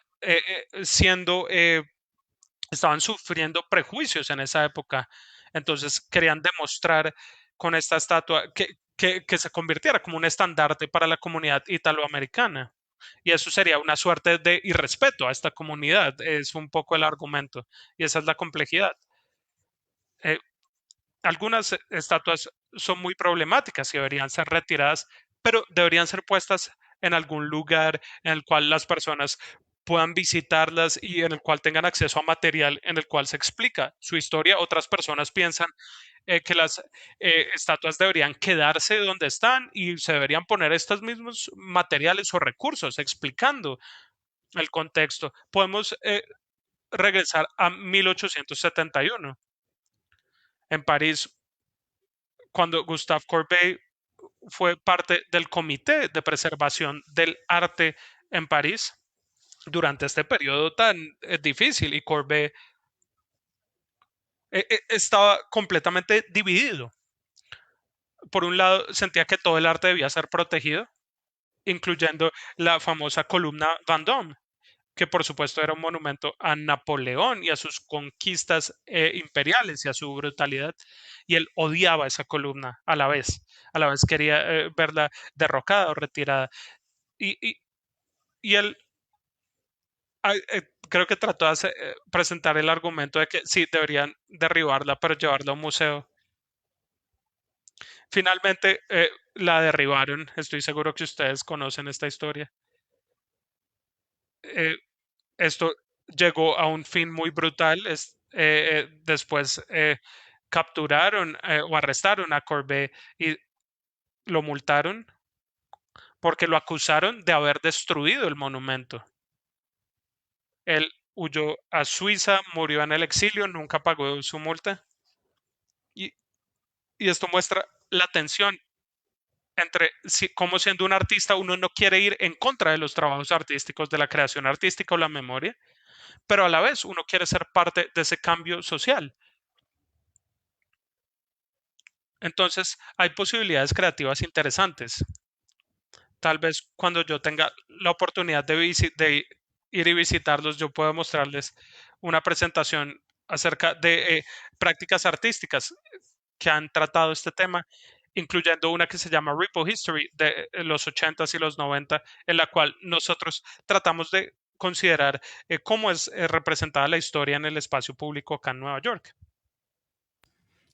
A: sufriendo prejuicios en esa época. Entonces querían demostrar con esta estatua que se convirtiera como un estandarte para la comunidad italoamericana. Y eso sería una suerte de irrespeto a esta comunidad. Es un poco el argumento. Y esa es la complejidad. Eh, Algunas estatuas son muy problemáticas y deberían ser retiradas, pero deberían ser puestas en algún lugar en el cual las personas puedan visitarlas y en el cual tengan acceso a material en el cual se explica su historia. Otras personas piensan que las estatuas deberían quedarse donde están y se deberían poner estos mismos materiales o recursos explicando el contexto. Podemos regresar a 1871 en París, cuando Gustave Courbet fue parte del Comité de Preservación del Arte en París durante este periodo tan difícil, y Courbet estaba completamente dividido. Por un lado, sentía que todo el arte debía ser protegido, incluyendo la famosa columna Vendôme, que por supuesto era un monumento a Napoleón y a sus conquistas imperiales y a su brutalidad, y él odiaba esa columna a la vez quería verla derrocada o retirada. Y, y, y él creo que trató de presentar el argumento de que sí, deberían derribarla, pero llevarla a un museo. Finalmente la derribaron, estoy seguro que ustedes conocen esta historia. Eh, Esto llegó a un fin muy brutal. Después capturaron o arrestaron a Courbet y lo multaron porque lo acusaron de haber destruido el monumento. Él huyó a Suiza, murió en el exilio, nunca pagó su multa. Y, y esto muestra la tensión entre cómo siendo un artista uno no quiere ir en contra de los trabajos artísticos, de la creación artística o la memoria, pero a la vez uno quiere ser parte de ese cambio social. Entonces, hay posibilidades creativas interesantes. Tal vez cuando yo tenga la oportunidad de ir y visitarlos, yo pueda mostrarles una presentación acerca de prácticas artísticas que han tratado este tema, incluyendo una que se llama Ripple History de los 80s y los 90, en la cual nosotros tratamos de considerar cómo es representada la historia en el espacio público acá en Nueva York.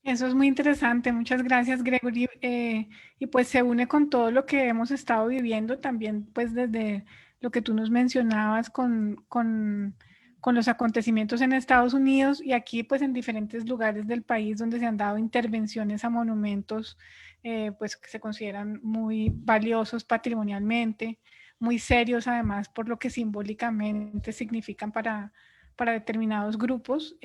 B: Eso es muy interesante. Muchas gracias, Gregory. Y pues se une con todo lo que hemos estado viviendo también, pues desde lo que tú nos mencionabas con los acontecimientos en Estados Unidos y aquí pues en diferentes lugares del país donde se han dado intervenciones a monumentos pues que se consideran muy valiosos patrimonialmente, muy serios además por lo que simbólicamente significan para determinados grupos.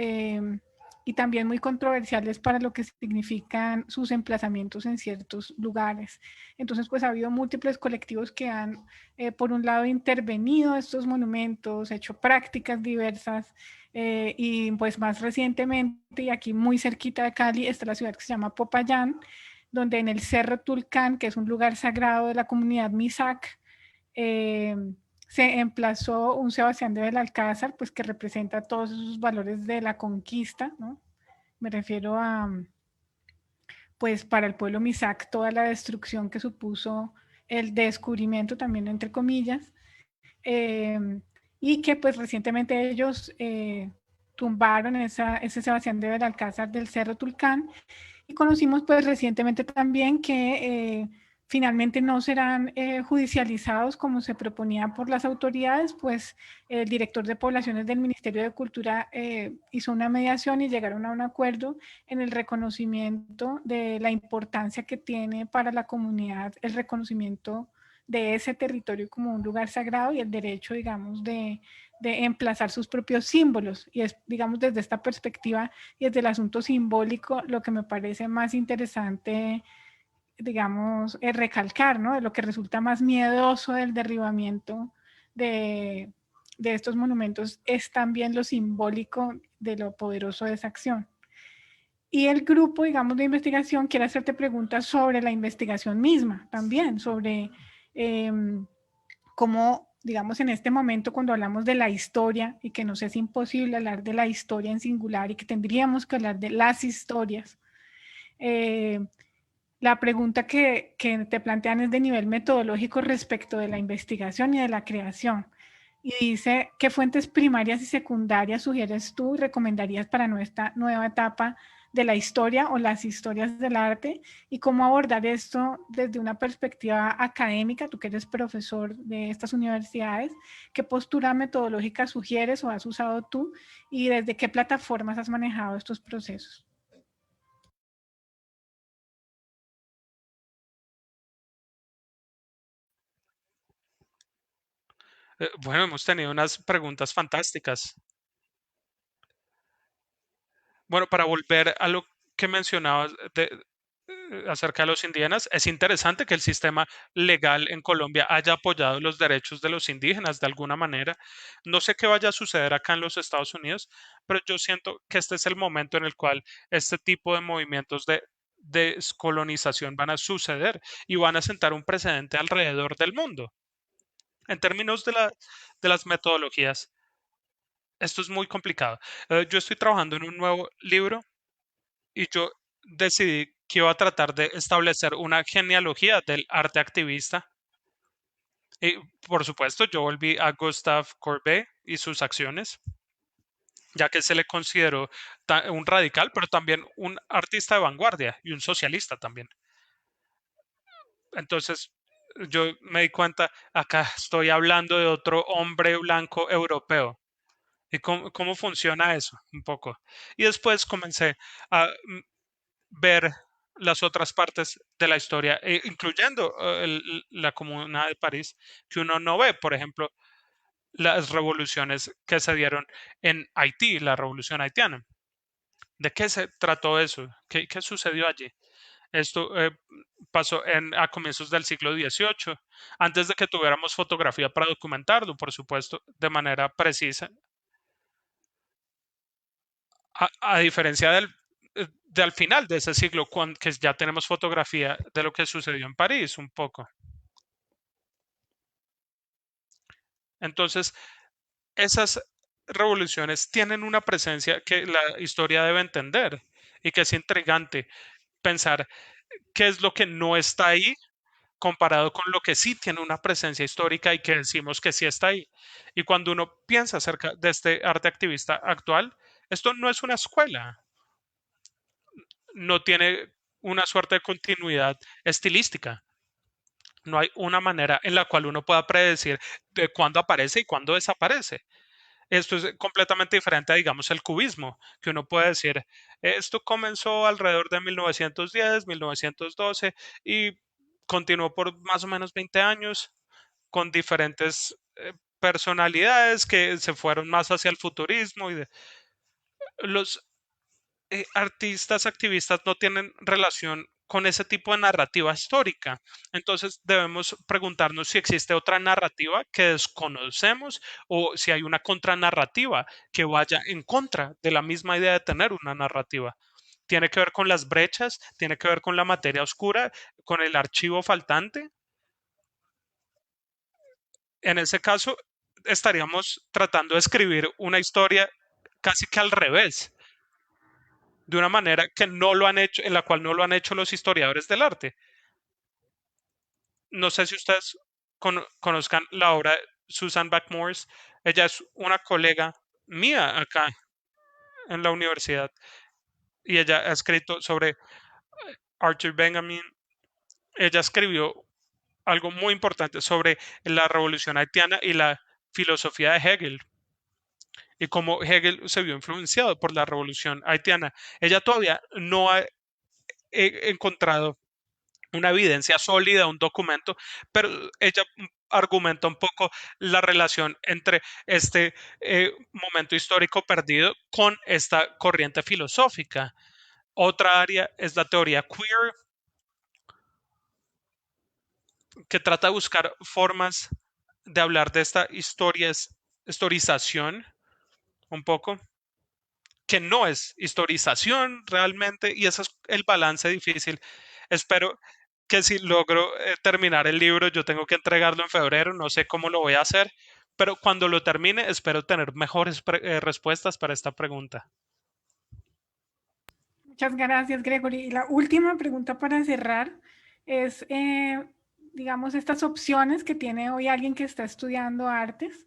B: Y también muy controversiales para lo que significan sus emplazamientos en ciertos lugares. Entonces, pues ha habido múltiples colectivos que han, por un lado, intervenido estos monumentos, hecho prácticas diversas, y pues más recientemente, y aquí muy cerquita de Cali, está la ciudad que se llama Popayán, donde en el Cerro Tulcán, que es un lugar sagrado de la comunidad Misak, eh, se emplazó un Sebastián de Belalcázar, pues que representa todos esos valores de la conquista, ¿no? Me refiero a, pues para el pueblo Misak, toda la destrucción que supuso el descubrimiento también, entre comillas, eh, y que pues recientemente ellos tumbaron ese Sebastián de Belalcázar del Cerro Tulcán y conocimos pues recientemente también que finalmente no serán judicializados como se proponía por las autoridades, pues el director de poblaciones del Ministerio de Cultura hizo una mediación y llegaron a un acuerdo en el reconocimiento de la importancia que tiene para la comunidad el reconocimiento de ese territorio como un lugar sagrado y el derecho, digamos, de emplazar sus propios símbolos. Y es, digamos, desde esta perspectiva y desde el asunto simbólico, lo que me parece más interesante, digamos, es recalcar, ¿no? De lo que resulta más miedoso del derribamiento de, de estos monumentos es también lo simbólico de lo poderoso de esa acción. Y el grupo, digamos, de investigación quiere hacerte preguntas sobre la investigación misma, también sobre eh, cómo, digamos, en este momento cuando hablamos de la historia y que nos es imposible hablar de la historia en singular y que tendríamos que hablar de las historias, eh, la pregunta que te plantean es de nivel metodológico respecto de la investigación y de la creación. Y dice, ¿qué fuentes primarias y secundarias sugieres tú y recomendarías para nuestra nueva etapa de la historia o las historias del arte? Y cómo abordar esto desde una perspectiva académica, tú que eres profesor de estas universidades, ¿qué postura metodológica sugieres o has usado tú? Y desde qué plataformas has manejado estos procesos.
A: Bueno, hemos tenido unas preguntas fantásticas. Bueno, para volver a lo que mencionabas acerca de los indígenas, es interesante que el sistema legal en Colombia haya apoyado los derechos de los indígenas de alguna manera. No sé qué vaya a suceder acá en los Estados Unidos, pero yo siento que este es el momento en el cual este tipo de movimientos de descolonización van a suceder y van a sentar un precedente alrededor del mundo. En términos de las metodologías, esto es muy complicado. Yo estoy trabajando en un nuevo libro y yo decidí que iba a tratar de establecer una genealogía del arte activista. Y por supuesto, yo volví a Gustave Courbet y sus acciones, ya que se le consideró un radical, pero también un artista de vanguardia y un socialista también. Entonces, yo me di cuenta, acá estoy hablando de otro hombre blanco europeo. ¿Y cómo funciona eso? Un poco. Y después comencé a ver las otras partes de la historia, incluyendo la Comuna de París, que uno no ve, por ejemplo, las revoluciones que se dieron en Haití, la revolución haitiana. ¿De qué se trató eso? ¿Qué sucedió allí? Esto pasó a comienzos del siglo XVIII, antes de que tuviéramos fotografía para documentarlo, por supuesto, de manera precisa, a diferencia de al final de ese siglo, que ya tenemos fotografía de lo que sucedió en París un poco. Entonces, esas revoluciones tienen una presencia que la historia debe entender y que es intrigante pensar qué es lo que no está ahí comparado con lo que sí tiene una presencia histórica y que decimos que sí está ahí. Y cuando uno piensa acerca de este arte activista actual, esto no es una escuela, no tiene una suerte de continuidad estilística. No hay una manera en la cual uno pueda predecir de cuándo aparece y cuándo desaparece. Esto es completamente diferente a, digamos, el cubismo, que uno puede decir, esto comenzó alrededor de 1910, 1912 y continuó por más o menos 20 años con diferentes personalidades que se fueron más hacia el futurismo los artistas activistas no tienen relación con ese tipo de narrativa histórica. Entonces debemos preguntarnos si existe otra narrativa que desconocemos o si hay una contranarrativa que vaya en contra de la misma idea de tener una narrativa. Tiene que ver con las brechas, tiene que ver con la materia oscura, con el archivo faltante. En ese caso, estaríamos tratando de escribir una historia casi que al revés, de una manera que no lo han hecho, en la cual no lo han hecho los historiadores del arte. No sé si ustedes conozcan la obra de Susan Backmores. Ella es una colega mía acá en la universidad y ella ha escrito sobre Arthur Benjamin. Ella escribió algo muy importante sobre la revolución haitiana y la filosofía de Hegel y cómo Hegel se vio influenciado por la revolución haitiana. Ella todavía no ha encontrado una evidencia sólida, un documento, pero ella argumenta un poco la relación entre este momento histórico perdido con esta corriente filosófica. Otra área es la teoría queer, que trata de buscar formas de hablar de esta historización un poco, que no es historización realmente, y ese es el balance difícil. Espero que si logro terminar el libro, yo tengo que entregarlo en febrero, no sé cómo lo voy a hacer, pero cuando lo termine, espero tener mejores respuestas para esta pregunta.
B: Muchas gracias, Gregory. Y la última pregunta para cerrar es, digamos, estas opciones que tiene hoy alguien que está estudiando artes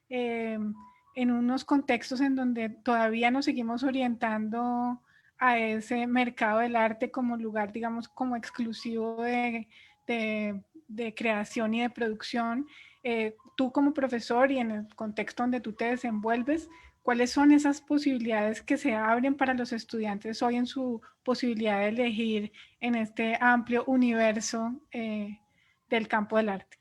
B: en unos contextos en donde todavía nos seguimos orientando a ese mercado del arte como lugar, digamos, como exclusivo de creación y de producción. Tú como profesor y en el contexto donde tú te desenvuelves, ¿cuáles son esas posibilidades que se abren para los estudiantes hoy en su posibilidad de elegir en este amplio universo del campo del arte?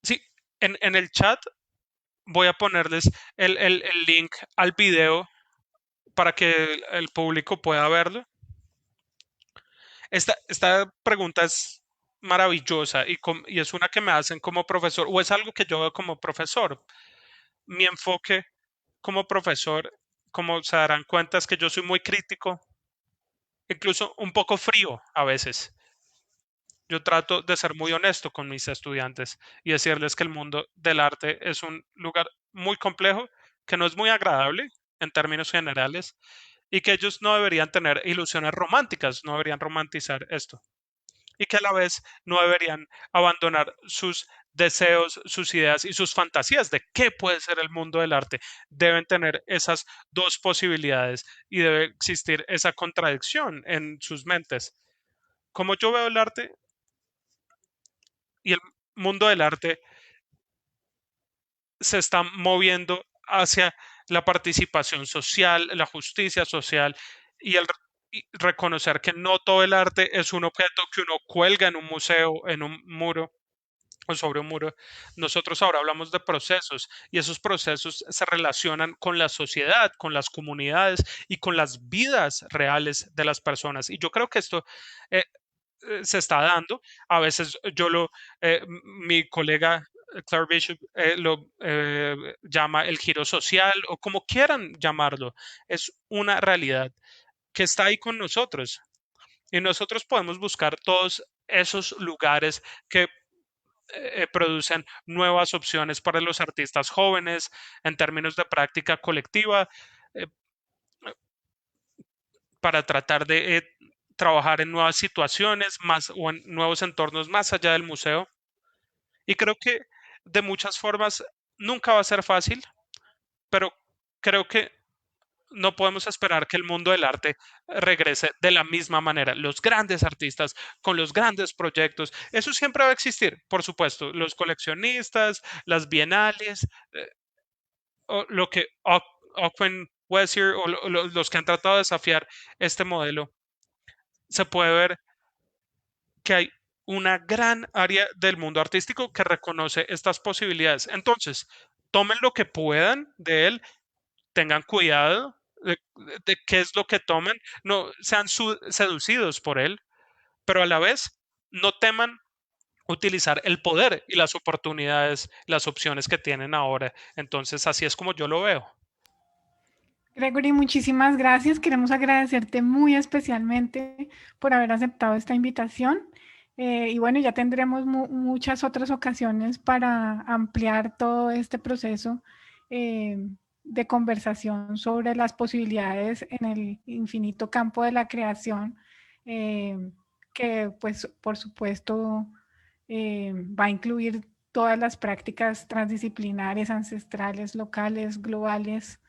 A: Sí, en el chat voy a ponerles el link al video para que el público pueda verlo. Esta pregunta es maravillosa y es una que me hacen como profesor, o es algo que yo veo como profesor. Mi enfoque como profesor, como se darán cuenta, es que yo soy muy crítico, incluso un poco frío a veces. Yo trato de ser muy honesto con mis estudiantes y decirles que el mundo del arte es un lugar muy complejo, que no es muy agradable en términos generales y que ellos no deberían tener ilusiones románticas, no deberían romantizar esto y que a la vez no deberían abandonar sus deseos, sus ideas y sus fantasías de qué puede ser el mundo del arte. Deben tener esas dos posibilidades y debe existir esa contradicción en sus mentes. Como yo veo el arte y el mundo del arte se está moviendo hacia la participación social, la justicia social y reconocer que no todo el arte es un objeto que uno cuelga en un museo, en un muro o sobre un muro. Nosotros ahora hablamos de procesos y esos procesos se relacionan con la sociedad, con las comunidades y con las vidas reales de las personas. Y yo creo que esto eh, se está dando. A veces mi colega Claire Bishop lo llama el giro social o como quieran llamarlo. Es una realidad que está ahí con nosotros y nosotros podemos buscar todos esos lugares que producen nuevas opciones para los artistas jóvenes en términos de práctica colectiva eh, para tratar de trabajar en nuevas situaciones más o en nuevos entornos más allá del museo. Y creo que de muchas formas nunca va a ser fácil, pero creo que no podemos esperar que el mundo del arte regrese de la misma manera. Los grandes artistas con los grandes proyectos, eso siempre va a existir, por supuesto. Los coleccionistas, las bienales, o lo que Owen Wessier o los que han tratado de desafiar este modelo, se puede ver que hay una gran área del mundo artístico que reconoce estas posibilidades. Entonces, tomen lo que puedan de él, tengan cuidado de qué es lo que tomen, no sean seducidos por él, pero a la vez no teman utilizar el poder y las oportunidades, las opciones que tienen ahora. Entonces, así es como yo lo veo.
B: Gregory, muchísimas gracias. Queremos agradecerte muy especialmente por haber aceptado esta invitación. Y bueno, ya tendremos muchas otras ocasiones para ampliar todo este proceso de conversación sobre las posibilidades en el infinito campo de la creación, que pues por supuesto va a incluir todas las prácticas transdisciplinarias, ancestrales, locales, globales,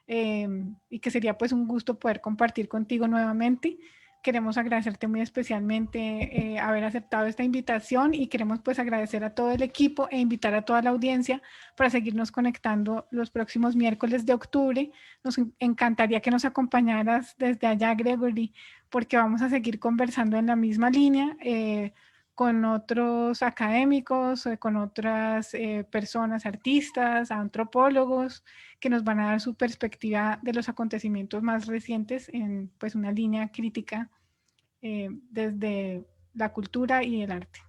B: y que sería pues un gusto poder compartir contigo nuevamente. Queremos agradecerte muy especialmente haber aceptado esta invitación y queremos pues agradecer a todo el equipo e invitar a toda la audiencia para seguirnos conectando los próximos miércoles de octubre. Nos encantaría que nos acompañaras desde allá, Gregory, porque vamos a seguir conversando en la misma línea con otros académicos, con otras personas, artistas, antropólogos, que nos van a dar su perspectiva de los acontecimientos más recientes en pues una línea crítica desde la cultura y el arte.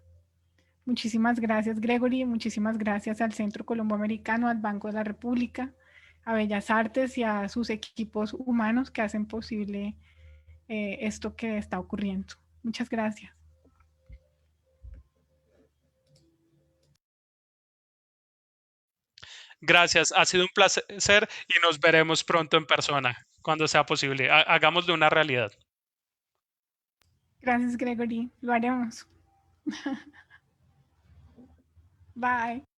B: Muchísimas gracias, Gregory, muchísimas gracias al Centro Colomboamericano, al Banco de la República, a Bellas Artes y a sus equipos humanos que hacen posible esto que está ocurriendo. Muchas gracias.
A: Gracias, ha sido un placer y nos veremos pronto en persona, cuando sea posible. Hagámoslo una realidad.
B: Gracias, Gregory. Lo haremos. Bye.